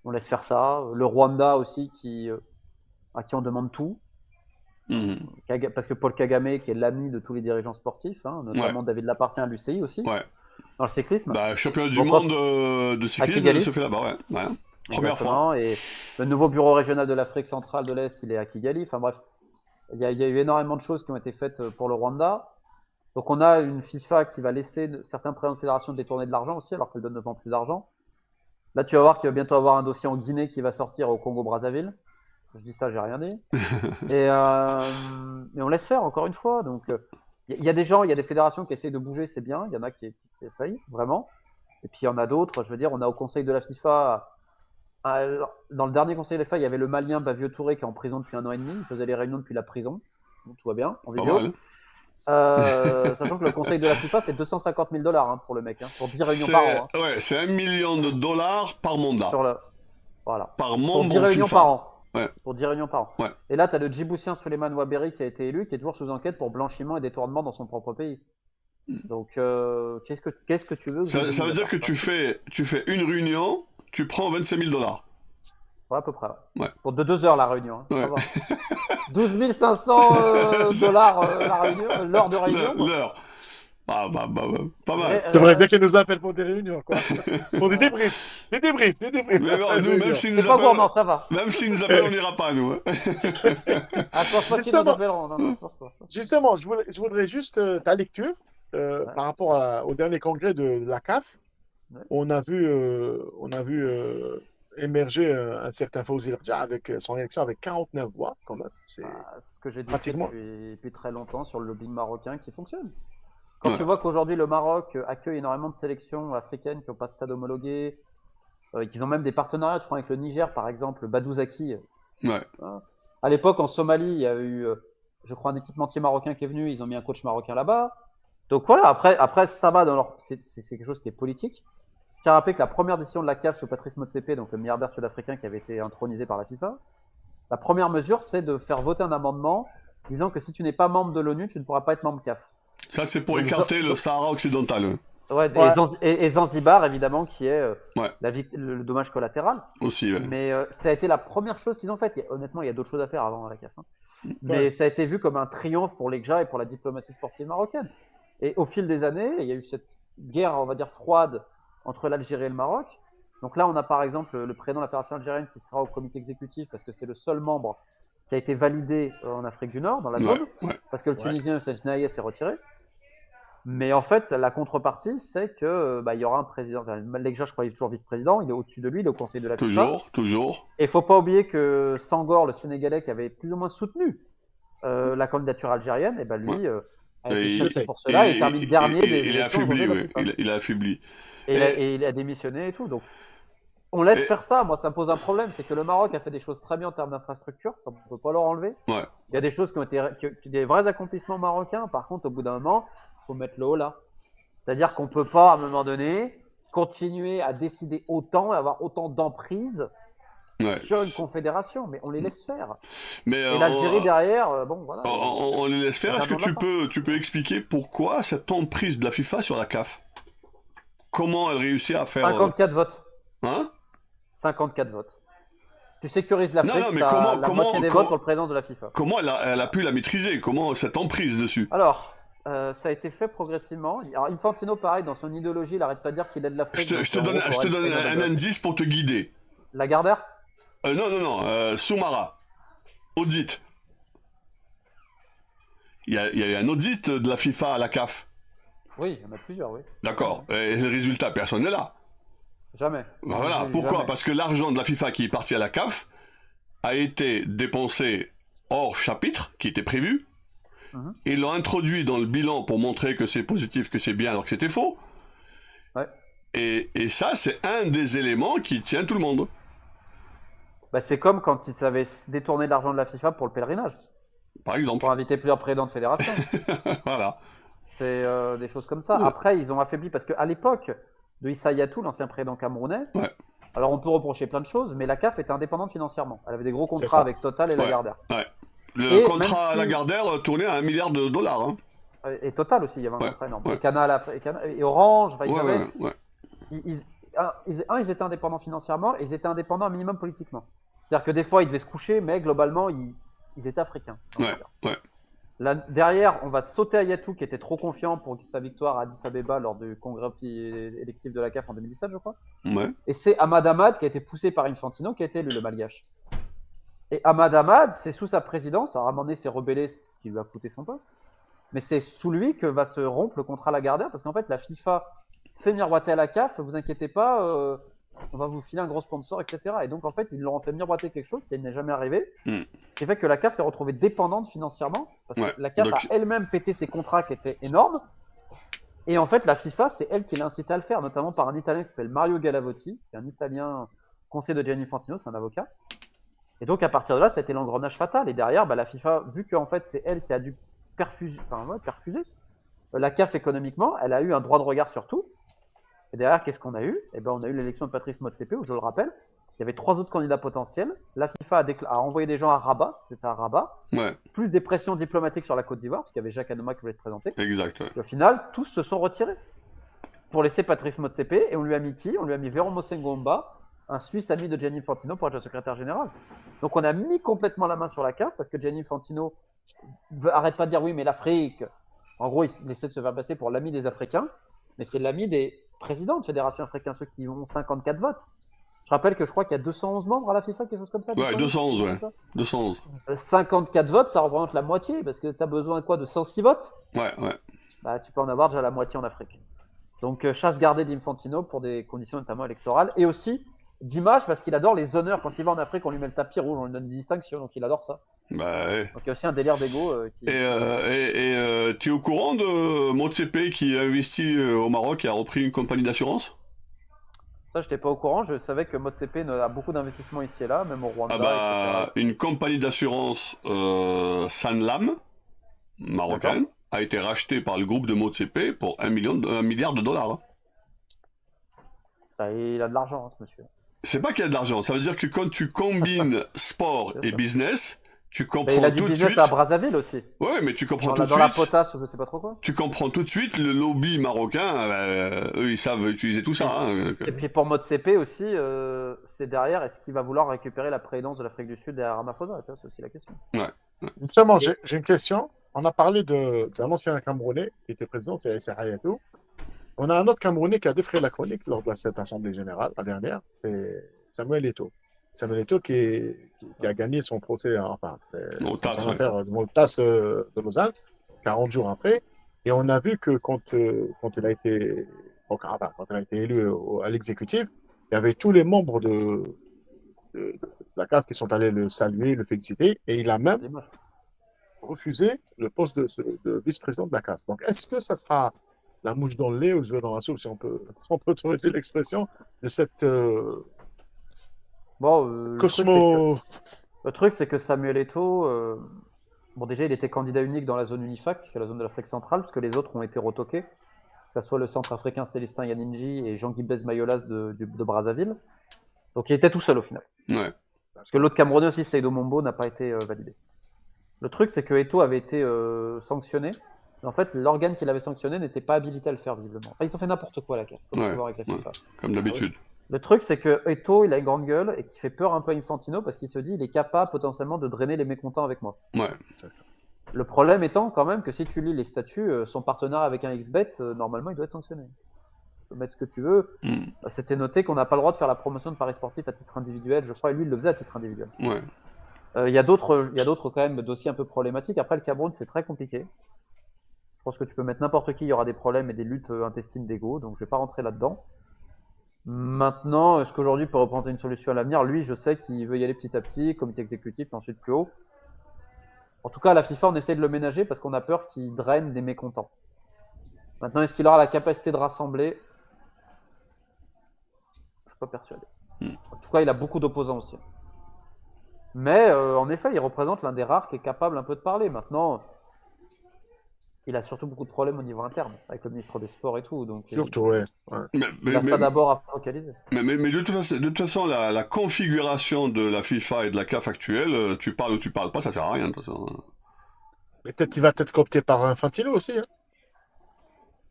On laisse faire ça. Le Rwanda aussi, à qui on demande tout. Parce que Paul Kagame, qui est l'ami de tous les dirigeants sportifs, hein, notamment David Lapartien à l'UCI aussi, dans le cyclisme. Bah, champion du monde de cyclisme se fait là-bas, ouais. Première fois. Et le nouveau bureau régional de l'Afrique centrale de l'Est, il est à Kigali. Enfin bref, il y a eu énormément de choses qui ont été faites pour le Rwanda. Donc on a une FIFA qui va laisser certains présidents de fédération détourner de l'argent aussi, alors qu'elle donne de plus en plus d'argent. Là, tu vas voir qu'il va bientôt avoir un dossier en Guinée qui va sortir au Congo-Brazzaville. Je dis ça, j'ai rien dit. Et on laisse faire, encore une fois. Donc, il y a des gens, il y a des fédérations qui essayent de bouger, c'est bien. Il y en a qui essayent, vraiment. Et puis, il y en a d'autres. Je veux dire, on a au conseil de la FIFA... Dans le dernier conseil de la FIFA, il y avait le Malien Bavio Touré qui est en prison depuis 1 an et demi. Il faisait les réunions depuis la prison. Donc, tout va bien, en vidéo. Sachant que le conseil de la FIFA, c'est $250 000 pour le mec, pour 10 réunions par an. Ouais, c'est $1 million par mandat. Voilà. Par membre pour 10 réunions FIFA. par an. Ouais. Pour 10 réunions par an. Ouais. Et là, tu as le Djiboutien Souleymane Ouaberi qui a été élu, qui est toujours sous enquête pour blanchiment et détournement dans son propre pays. Donc, qu'est-ce que tu veux Ça veut dire que tu fais une réunion, tu prends $25 000. Ouais, à peu près. Ouais. Pour 2 heures la réunion. Hein, ça ouais. va. 12 500 $ la réunion, l'heure de réunion. L'heure. Pas mal. J'aimerais bien qu'elle nous appelle pour des réunions, quoi. Pour des débriefs. Des débriefs. Mais non, nous, même s'ils nous c'est pas appellent, gourmand, ça va. même s'ils nous appellent, on n'ira pas, nous. Hein. Je pense pas qu'ils nous appelleront. Non, je pense pas. Justement, je voudrais juste ta lecture par rapport au dernier congrès de la CAF. Ouais. On a vu émerger un certain Fawzi Rja avec son élection avec 49 voix, quand même. C'est ce que j'ai dit pratiquement depuis très longtemps sur le lobbying marocain qui fonctionne. Quand tu vois qu'aujourd'hui le Maroc accueille énormément de sélections africaines qui n'ont pas de stade homologué, qu'ils ont même des partenariats, tu prends avec le Niger par exemple, Badou Zaki. Ouais. À l'époque en Somalie, il y a eu, je crois, un équipementier marocain qui est venu, ils ont mis un coach marocain là-bas. Donc voilà, après ça va dans c'est quelque chose qui est politique. Je tiens à rappeler que la première décision de la CAF sur Patrice Motsepe, donc le milliardaire sud-africain qui avait été intronisé par la FIFA, la première mesure c'est de faire voter un amendement disant que si tu n'es pas membre de l'ONU, tu ne pourras pas être membre CAF. Ça, c'est pour écarter le Sahara occidental. Ouais, et Zanzibar, évidemment, qui est le dommage collatéral. Aussi, ouais. Mais ça a été la première chose qu'ils ont faite. Honnêtement, il y a d'autres choses à faire avant la CAF. Hein. Mais ça a été vu comme un triomphe pour l'EGJA et pour la diplomatie sportive marocaine. Et au fil des années, il y a eu cette guerre, on va dire, froide entre l'Algérie et le Maroc. Donc là, on a par exemple le président de la Fédération algérienne qui sera au comité exécutif parce que c'est le seul membre qui a été validé en Afrique du Nord, dans la Ouais, zone, ouais. parce que le Ouais. Tunisien Youssef Naïeh s'est retiré. Mais en fait, la contrepartie, c'est que il y aura un président. Enfin, Legja, je crois, il est toujours vice-président. Il est au-dessus de lui, il est au conseil de la FIFA. Toujours. Et il faut pas oublier que Sangor, le Sénégalais, qui avait plus ou moins soutenu la candidature algérienne, et ben lui a été Et chassé pour cela et termine dernier des il est élections au affaibli, Conseil de la oui. FIFA. Il est affaibli. Et il a démissionné et tout. Donc, on laisse Et- faire ça. Moi, ça me pose un problème. C'est que le Maroc a fait des choses très bien en termes d'infrastructure. Ça, on ne peut pas leur enlever. Ouais. Il y a des choses qui ont été des vrais accomplissements marocains. Par contre, au bout d'un moment, il faut mettre le haut là. C'est-à-dire qu'on ne peut pas, à un moment donné, continuer à décider autant et avoir autant d'emprise Ouais. sur une confédération. Mais on les laisse faire. Mais Et l'Algérie derrière, bon, voilà. on les laisse faire. Est-ce que tu peux expliquer pourquoi cette emprise de la FIFA sur la CAF? Comment elle réussit à faire 54 votes. Hein? 54 votes. Tu sécurises l'Afrique, Non, mais t'as la comment- moitié des comment- votes pour le président de la FIFA. Comment elle a pu la maîtriser? Comment cette emprise dessus? Alors, ça a été fait progressivement. Alors, Infantino, pareil, dans son idéologie, il arrête pas de dire qu'il aide l'Afrique. Je te donne un indice pour te guider. Lagardère. Non, Soumara. Audit. Il y a eu un audit de la FIFA à la CAF. Oui, il y en a plusieurs, oui. D'accord. Et le résultat, personne n'est là. Jamais. Voilà. Jamais. Pourquoi? Parce que l'argent de la FIFA qui est parti à la CAF a été dépensé hors chapitre, qui était prévu. Mhm. Ils l'ont introduit dans le bilan pour montrer que c'est positif, que c'est bien, alors que c'était faux. Ouais. Et ça, c'est un des éléments qui tient tout le monde. Bah, c'est comme quand ils avaient détourné l'argent de la FIFA pour le pèlerinage, Par exemple. pour inviter plusieurs présidents de fédération. Voilà. C'est des choses comme ça. Ouais. Après, ils ont affaibli parce qu'à l'époque de Issa Hayatou, l'ancien président camerounais, Ouais. alors on peut reprocher plein de choses, mais la CAF était indépendante financièrement. Elle avait des gros C'est contrats ça. avec Total et Ouais. Lagardère. Le Et contrat même à si- Lagardère tournait à $1 milliard. Hein. Et Total aussi, il y avait un Ouais, contrat énorme. ouais. Et Canal et Orange, enfin, ils avaient. Ouais. Ils étaient indépendants financièrement et ils étaient indépendants un minimum politiquement. C'est-à-dire que des fois, ils devaient se coucher, mais globalement, ils étaient africains. on va Ouais, dire. ouais. Là, derrière, on va sauter à Yatou, qui était trop confiant pour sa victoire à Addis Abeba lors du congrès électif de la CAF en 2017, je crois. Ouais. Et c'est Ahmad Ahmad qui a été poussé par Infantino qui a été élu le malgache. Et Ahmad Ahmad, c'est sous sa présidence, alors à un moment donné, s'est rebellé, ce qui lui a coûté son poste, mais c'est sous lui que va se rompre le contrat Lagardère, parce qu'en fait, la FIFA fait miroiter à la CAF, vous inquiétez pas, on va vous filer un gros sponsor, etc. Et donc, en fait, ils leur ont fait miroiter quelque chose qui n'est jamais arrivé, Mm. ce qui fait que la CAF s'est retrouvée dépendante financièrement, parce Ouais, que la CAF donc- a elle-même pété ses contrats qui étaient énormes, et en fait, la FIFA, c'est elle qui l'a incité à le faire, notamment par un Italien qui s'appelle Mario Galavotti, qui est un Italien conseiller de Gianni Infantino, c'est un avocat. Et donc, à partir de là, ça a été l'engrenage fatal. Et derrière, la FIFA, vu qu'en fait, c'est elle qui a dû perfuser, la CAF économiquement, elle a eu un droit de regard sur tout. Et derrière, qu'est-ce qu'on a eu? Eh ben, on a eu l'élection de Patrice Motsepe, où je le rappelle, il y avait 3 autres candidats potentiels. La FIFA a envoyé des gens à Rabat, c'était à Rabat, Ouais, plus des pressions diplomatiques sur la Côte d'Ivoire, parce qu'il y avait Jacques Anoma qui voulait se présenter. exact. Ouais. Et au final, tous se sont retirés pour laisser Patrice Motsepe. Et on lui a mis qui? On lui a mis Véron Mosengomba, un Suisse ami de Gianni Infantino pour être le secrétaire général. Donc on a mis complètement la main sur la CAF parce que Gianni Infantino arrête pas de dire oui, mais l'Afrique. En gros, il essaie de se faire passer pour l'ami des Africains, mais c'est l'ami des présidents de fédération africaine, ceux qui ont 54 votes. Je rappelle que je crois qu'il y a 211 membres à la FIFA, quelque chose comme ça. Ouais, 211, ouais. 211. 54 votes, ça représente la moitié, parce que tu as besoin quoi, de 106 votes? Ouais. Bah, tu peux en avoir déjà la moitié en Afrique. Donc, chasse gardée d'Infantino pour des conditions notamment électorales et aussi d'image parce qu'il adore les honneurs. Quand il va en Afrique, on lui met le tapis rouge, on lui donne des distinctions, donc il adore ça. Bah, ouais. Donc, il y a aussi un délire d'ego qui. Et tu es au courant de Motsepe qui a investi au Maroc et a repris une compagnie d'assurance? Ça, je n'étais pas au courant. Je savais que Motsepe a beaucoup d'investissements ici et là, même au Rwanda, Ah bah, etc. une compagnie d'assurance Sanlam, marocaine, a été rachetée par le groupe de Motsepe pour $1 milliard. Hein. Il a de l'argent, hein, ce monsieur. C'est pas qu'il y a de l'argent, ça veut dire que quand tu combines sport Bien et sûr. business, tu Mais comprends il a du tout de business suite. à Brazzaville aussi. Ouais, mais tu comprends Dans, tout la, de dans la suite. potasse ou je sais pas trop quoi. Tu comprends tout de suite le lobby marocain. Eux, ils savent utiliser tout ça. Hein. Et puis pour Motsepe aussi, c'est derrière, est-ce qu'il va vouloir récupérer la présidence de l'Afrique du Sud derrière Ramaphosa? C'est aussi la question. Justement, j'ai une question. On a parlé d'un ancien Camerounais qui était président, c'est Hayatou. On a un autre Camerounais qui a défrayé la chronique lors de cette assemblée générale, la dernière, c'est Samuel Eto'o. Samuel Eto'o qui a gagné son procès, enfin, Au TAS, son ouais. affaire dans le TAS de Lausanne, 40 jours après. Et on a vu que quand il a été, enfin, quand il a été élu à l'exécutif, il y avait tous les membres de la CAF qui sont allés le saluer, le féliciter, et il a même L'image. refusé le poste de vice-président de la CAF. Donc, est-ce que ça sera la mouche dans le lait ou le dans la soupe, si on peut autoriser l'expression, de cette Bon, Cosmo. le truc, c'est que Samuel Eto'o, bon, déjà, il était candidat unique dans la zone UNIFAC, qui est la zone de l'Afrique centrale, parce que les autres ont été retoqués, que ce soit le centrafricain Célestin Yaninji et Jean-Guy Blaise Mayolas de Brazzaville. Donc, il était tout seul au final. Ouais. Parce que l'autre Camerounais aussi, Seydou Mombo, n'a pas été validé. Le truc, c'est que Eto'o avait été sanctionné. Mais en fait, l'organe qui l'avait sanctionné n'était pas habilité à le faire, visiblement. Enfin, ils ont fait n'importe quoi à la CAF, comme Ouais, souvent avec la ouais. FIFA. Comme d'habitude. Le truc, c'est que Eto'o, il a une grande gueule et qui fait peur un peu à Infantino parce qu'il se dit il est capable potentiellement de drainer les mécontents avec moi. Ouais. Le problème étant quand même que si tu lis les statuts, son partenaire avec un XBet, normalement, il doit être sanctionné. Tu peux mettre ce que tu veux. Mm. C'était noté qu'on n'a pas le droit de faire la promotion de paris sportifs à titre individuel, je crois, et lui, il le faisait à titre individuel. Ouais. Il y a d'autres quand même dossiers un peu problématiques. Après, le Cameroun, c'est très compliqué. Je pense que tu peux mettre n'importe qui, il y aura des problèmes et des luttes intestines d'ego, donc je vais pas rentrer là-dedans. Maintenant, est-ce qu'aujourd'hui peut représenter une solution à l'avenir? Lui, je sais qu'il veut y aller petit à petit, comité exécutif, ensuite plus haut. En tout cas, à la FIFA, on essaie de le ménager parce qu'on a peur qu'il draine des mécontents. Maintenant, est-ce qu'il aura la capacité de rassembler? Je suis pas persuadé. En tout cas, il a beaucoup d'opposants aussi. Mais en effet, il représente l'un des rares qui est capable un peu de parler. Maintenant, il a surtout beaucoup de problèmes au niveau interne, avec le ministre des Sports et tout. Donc, Surtout, ouais. il a ça d'abord à focaliser. Mais de toute façon, la configuration de la FIFA et de la CAF actuelle, tu parles ou tu parles pas, ça sert à rien. De toute façon. Mais peut-être il va être coopté par Infantino aussi. Hein.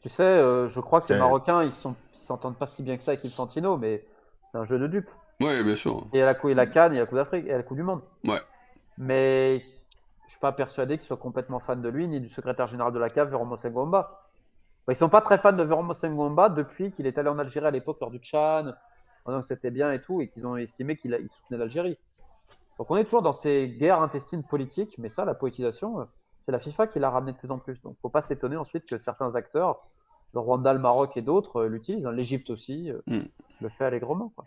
Tu sais, je crois que les Marocains, ils s'entendent pas si bien que ça avec Infantino, mais c'est un jeu de dupes. Ouais, bien sûr. Et il y a la CAN, il y a la Coupe d'Afrique, et la Coupe du Monde. Ouais. Mais je suis pas persuadé qu'ils soient complètement fans de lui, ni du secrétaire général de la CAF, Véron Senghomba. Ils sont pas très fans de Véron Senghomba depuis qu'il est allé en Algérie à l'époque lors du Tchad, en disant que c'était bien et tout, et qu'ils ont estimé qu'il soutenait l'Algérie. Donc on est toujours dans ces guerres intestines politiques, mais ça, la politisation, c'est la FIFA qui l'a ramené de plus en plus. Donc faut pas s'étonner ensuite que certains acteurs, le Rwanda, le Maroc et d'autres, l'utilisent. L'Égypte aussi le fait allègrement, quoi.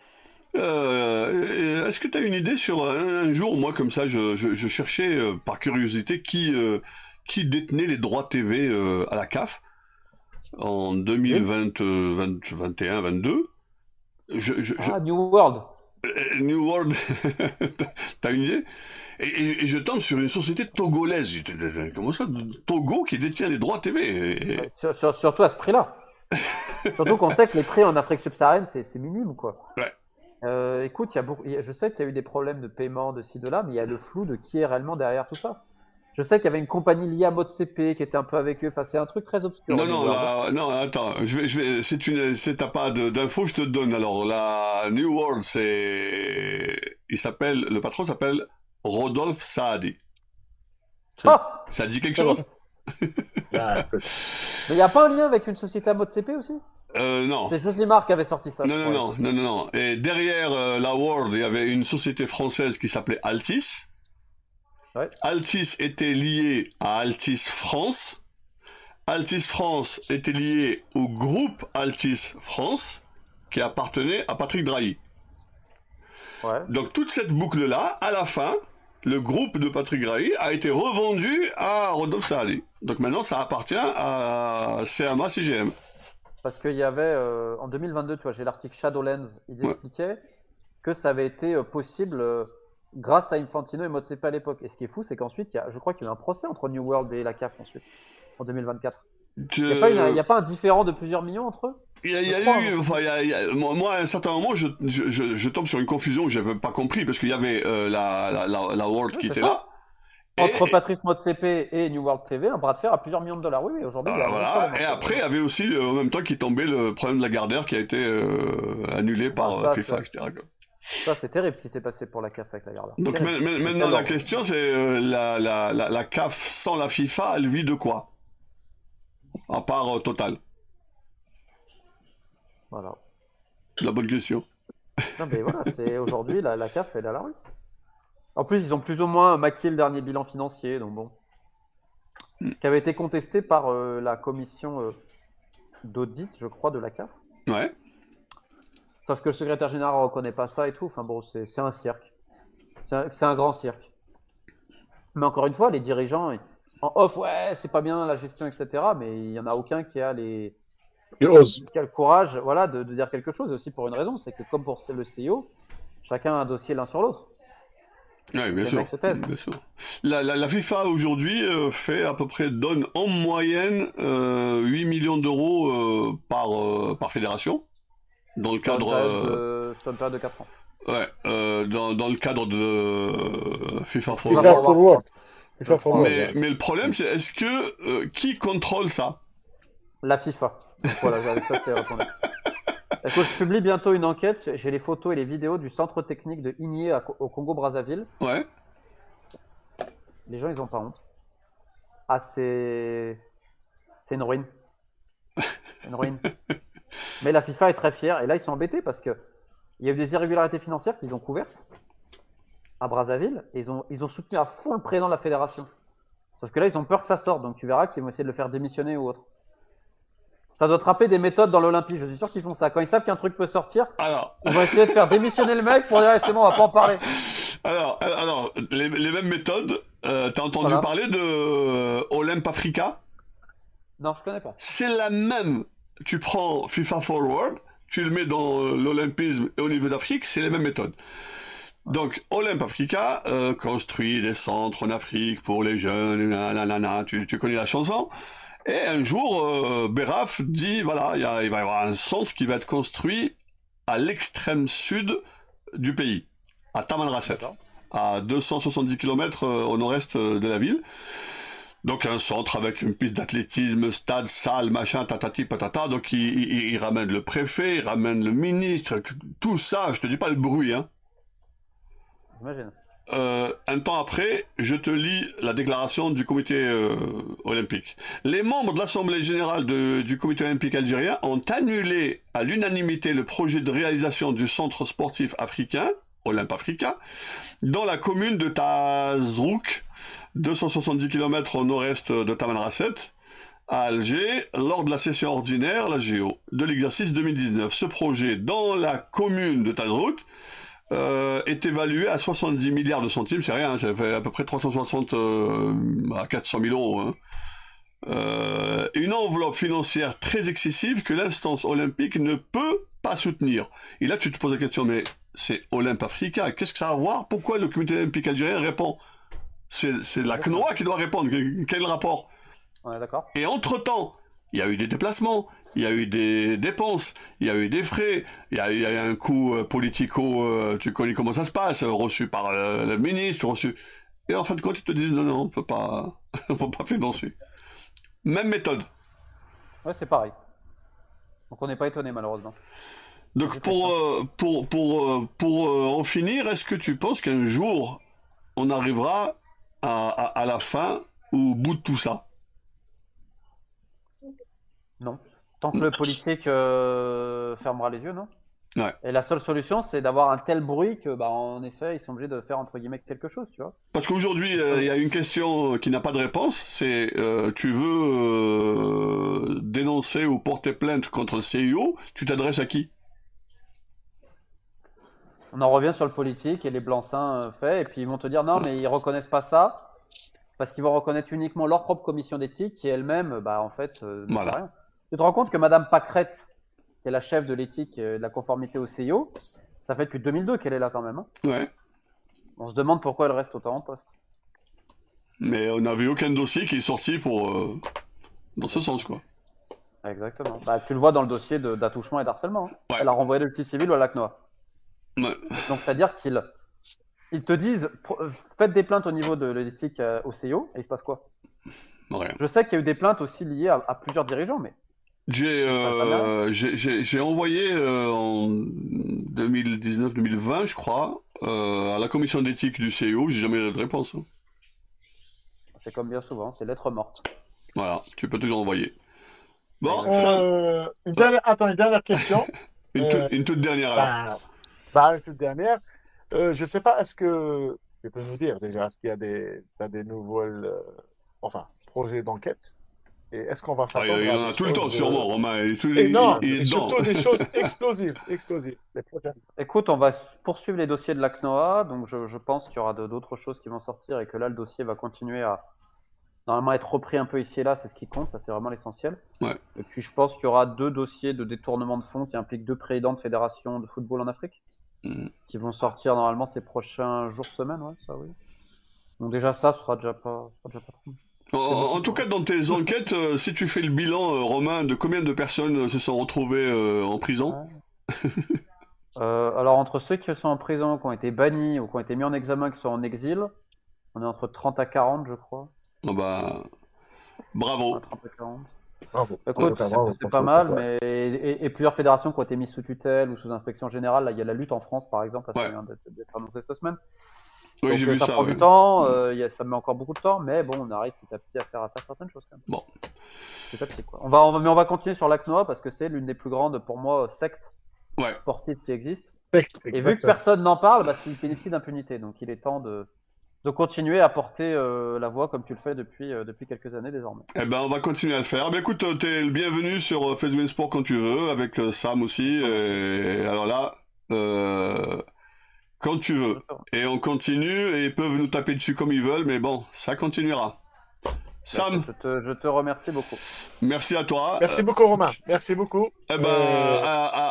Est-ce que tu as une idée sur un jour, moi comme ça, je cherchais par curiosité qui détenait les droits TV à la CAF en 2020, 2021, 22. New World. New World, t'as une idée? Et je tombe sur une société togolaise. Comment ça, Togo qui détient les droits TV? Surtout à ce prix-là. Surtout qu'on sait que les prix en Afrique subsaharienne, c'est minime, quoi. Ouais. Écoute, je sais qu'il y a eu des problèmes de paiement de ci, de là, mais il y a le flou de qui est réellement derrière tout ça. Je sais qu'il y avait une compagnie liée à ModeCP qui était un peu avec eux. Enfin, c'est un truc très obscur. Non, attends. Si t'as pas d'infos, je te donne. Alors, la New World, le patron s'appelle Rodolphe Saadi. Ça dit quelque chose? Mais il n'y a pas un lien avec une société à ModeCP aussi? Non. C'est Josimar qui avait sorti ça. Non. Et derrière la World, il y avait une société française qui s'appelait Altis. Ouais. Altis était lié à Altis France. Altis France était lié au groupe Altis France, qui appartenait à Patrick Drahi. Ouais. Donc toute cette boucle-là, à la fin, le groupe de Patrick Drahi a été revendu à Rodolphe Saadi. Donc maintenant, ça appartient à CMA CGM. Parce qu'il y avait, en 2022, tu vois, j'ai l'article Shadowlands, ils expliquaient que ça avait été possible grâce à Infantino et ModeCP à l'époque. Et ce qui est fou, c'est qu'ensuite, je crois qu'il y a eu un procès entre New World et la CAF ensuite, en 2024. Il n'y a pas un différend de plusieurs millions entre eux? Moi, à un certain moment, je tombe sur une confusion que je n'avais pas compris, parce qu'il y avait la World qui était là. Entre Patrice ModeCP et New World TV, un bras de fer à plusieurs millions de dollars. Oui, aujourd'hui, il y a voilà. Et après, il y avait aussi, en même temps, qui tombait le problème de la Gardère qui a été annulé par FIFA, etc. Ça, c'est terrible ce qui s'est passé pour la CAF avec la Gardère. Donc maintenant, la question, c'est la CAF sans la FIFA, elle vit de quoi? À part Total. Voilà. C'est la bonne question. Non, mais voilà, c'est aujourd'hui, la CAF, elle est à la rue. En plus, ils ont plus ou moins maquillé le dernier bilan financier, donc bon. Qui avait été contesté par la commission d'audit, je crois, de la CAF. Ouais. Sauf que le secrétaire général ne reconnaît pas ça et tout. Enfin bon, c'est un cirque. C'est un grand cirque. Mais encore une fois, les dirigeants, en off, ouais, c'est pas bien la gestion, etc. Mais il n'y en a aucun qui a, Il ose. qui a le courage voilà, de dire quelque chose aussi pour une raison. C'est que comme pour le CEO, chacun a un dossier l'un sur l'autre. Oui, bien Les sûr. mecs se taisent. Bien sûr. La FIFA aujourd'hui fait à peu près, donne en moyenne 8 millions d'euros par fédération. Dans le Sur une cadre, période de 4 ans. ouais, dans le cadre de FIFA FIFA Forward. FIFA Forward. Forward. FIFA Forward. Mais le problème, c'est est-ce que qui contrôle ça? La FIFA. Donc voilà, avec ça, je t'ai répondu. Écoute, je publie bientôt une enquête. J'ai les photos et les vidéos du centre technique de Igné au Congo-Brazzaville. Ouais. Les gens, ils ont pas honte. Ah, c'est une ruine. Une ruine. Mais la FIFA est très fière. Et là, ils sont embêtés parce que il y a eu des irrégularités financières qu'ils ont couvertes à Brazzaville. Et ils ont soutenu à fond le président de la fédération. Sauf que là, ils ont peur que ça sorte. Donc tu verras qu'ils vont essayer de le faire démissionner ou autre. Ça doit te rappeler des méthodes dans l'Olympie. Je suis sûr qu'ils font ça. Quand ils savent qu'un truc peut sortir, Alors, ils vont essayer de faire démissionner le mec pour dire c'est bon, on va pas en parler. alors les mêmes méthodes. T'as entendu Voilà. parler de Olympe Africa? Non, je connais pas. C'est la même. Tu prends FIFA Forward, tu le mets dans l'olympisme et au niveau d'Afrique, c'est les mêmes méthodes. Donc, Olympe Africa construit des centres en Afrique pour les jeunes, nanana, tu connais la chanson. Et un jour, Beraf dit, voilà, il va y avoir un centre qui va être construit à l'extrême sud du pays, à Tamanrasset, D'accord. à 270 km au nord-est de la ville. Donc un centre avec une piste d'athlétisme, stade, salle, machin, tatati, patata. Donc il ramène le préfet, il ramène le ministre, tout ça, je te dis pas le bruit, hein. J'imagine. Un temps après, je te lis la déclaration du comité olympique. Les membres de l'Assemblée générale du comité olympique algérien ont annulé à l'unanimité le projet de réalisation du centre sportif africain, Olympe Africa, dans la commune de Tazrouk, 270 km au nord-est de Tamanrasset, à Alger, lors de la session ordinaire, la GO, de l'exercice 2019. Ce projet, dans la commune de Tazrouk, est évalué à 70 milliards de centimes, c'est rien, ça fait à peu près 360 à 400 000 euros. Hein. Une enveloppe financière très excessive que l'instance olympique ne peut pas soutenir. Et là, tu te poses la question, mais c'est Olympe Africa, qu'est-ce que ça a à voir? Pourquoi le comité olympique algérien répond? C'est la CNOA qui doit répondre, quel rapport? On est d'accord. Et entre-temps, il y a eu des déplacements, il y a eu des dépenses, il y a eu des frais, il y a eu un coût politico, tu connais comment ça se passe, reçu par le ministre, reçu... Et en fin de compte, ils te disent non, on peut pas, on peut pas financer. Même méthode. Ouais, c'est pareil. Donc on n'est pas étonné malheureusement. Donc C'est pour en finir, est-ce que tu penses qu'un jour, on arrivera à la fin, au bout de tout ça? Non. Tant que le politique fermera les yeux, non. Ouais. Et la seule solution, c'est d'avoir un tel bruit que, bah, en effet, ils sont obligés de faire entre guillemets quelque chose, tu vois. Parce qu'aujourd'hui, il y a une question qui n'a pas de réponse, c'est tu veux dénoncer ou porter plainte contre le CIO, tu t'adresses à qui? On en revient sur le politique et les blancs-seings faits, et puis ils vont te dire non, mais ils reconnaissent pas ça, parce qu'ils vont reconnaître uniquement leur propre commission d'éthique, qui elle-même, bah, en fait, ne fait Voilà. rien. Tu te rends compte que Madame Pâquerette, qui est la chef de l'éthique et de la conformité au CIO, ça fait depuis 2002 qu'elle est là quand même. Hein. Ouais. On se demande pourquoi elle reste autant en poste. Mais on n'a vu aucun dossier qui est sorti pour dans ce sens, quoi. Exactement. Bah, tu le vois dans le dossier d'attouchement et d'harcèlement. Hein. Ouais. Elle a renvoyé le petit civil ou à la CNOA. Ouais. Donc, c'est-à-dire qu'ils te disent faites des plaintes au niveau de l'éthique au CIO, et il se passe quoi? Rien. Je sais qu'il y a eu des plaintes aussi liées à plusieurs dirigeants, mais J'ai envoyé en 2019-2020, je crois, à la commission d'éthique du CIO, j'ai jamais eu de réponse. Hein. c'est comme bien souvent, c'est lettre morte. Voilà, tu peux toujours envoyer. Bon, Une dernière question. une toute dernière alors. Bah, une toute dernière. Je sais pas, est-ce que tu peux nous dire déjà, est-ce qu'il y a t'as des nouvelles, enfin, projets d'enquête? Et est-ce qu'on va Ah, s'attendre il à en des a tout le temps, choses sûrement, Romain. et non, Il est et dedans. surtout des choses explosives, explosives, les prochaines. Écoute, on va poursuivre les dossiers de l'ACNOA, donc je pense qu'il y aura d'autres choses qui vont sortir et que là, le dossier va continuer à normalement être repris un peu ici et là, c'est ce qui compte, ça c'est vraiment l'essentiel. Ouais. Et puis je pense qu'il y aura 2 dossiers de détournement de fonds qui impliquent 2 présidents de fédérations de football en Afrique, qui vont sortir normalement ces prochains jours, semaines, ouais, ça oui. Donc déjà ça, ce sera déjà pas trop. En tout cas, dans tes enquêtes, si tu fais le bilan, Romain, de combien de personnes se sont retrouvées en prison? Ouais. Alors entre ceux qui sont en prison, qui ont été bannis ou qui ont été mis en examen, qui sont en exil, on est entre 30 à 40, je crois. Ah bah, bravo. Ouais, 30 à 40. Bravo. Écoute, Bravo, c'est pas franchement, mal, c'est mais et plusieurs fédérations qui ont été mises sous tutelle ou sous inspection générale. Là, il y a la lutte en France, par exemple, là, ça Ouais. vient d'être annoncé cette semaine. Oui, Donc j'ai vu ça ça. prend Ouais. du temps, ça met encore beaucoup de temps, mais bon, on arrive petit à petit à faire certaines choses quand même. Bon. Petit à petit, quoi. Mais on va continuer sur l'ACNOA parce que c'est l'une des plus grandes, pour moi, sectes Ouais. sportives qui existent. Exactement. Et vu que personne n'en parle, bah, il bénéficie d'impunité. Donc il est temps de continuer à porter la voix comme tu le fais depuis quelques années désormais. Eh ben, on va continuer à le faire. Ben, écoute, t'es le bienvenu sur Facebook Sport quand tu veux, avec Sam aussi. Et alors là, quand tu veux. Et on continue, et ils peuvent nous taper dessus comme ils veulent, mais bon, ça continuera. Sam, Je te remercie beaucoup. merci à toi. Merci beaucoup, Romain. Merci beaucoup. Eh ben,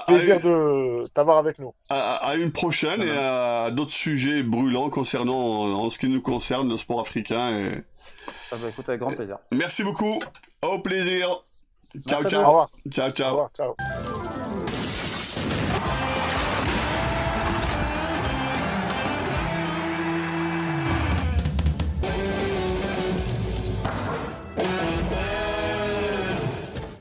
Plaisir de t'avoir avec nous. à une prochaine et à d'autres sujets brûlants concernant, en ce qui nous concerne, le sport africain. Et... Ah bah, écoute, avec grand plaisir. Merci beaucoup. Au plaisir. Ciao, Merci à ciao. Au revoir. Ciao, Au ciao. revoir. Ciao.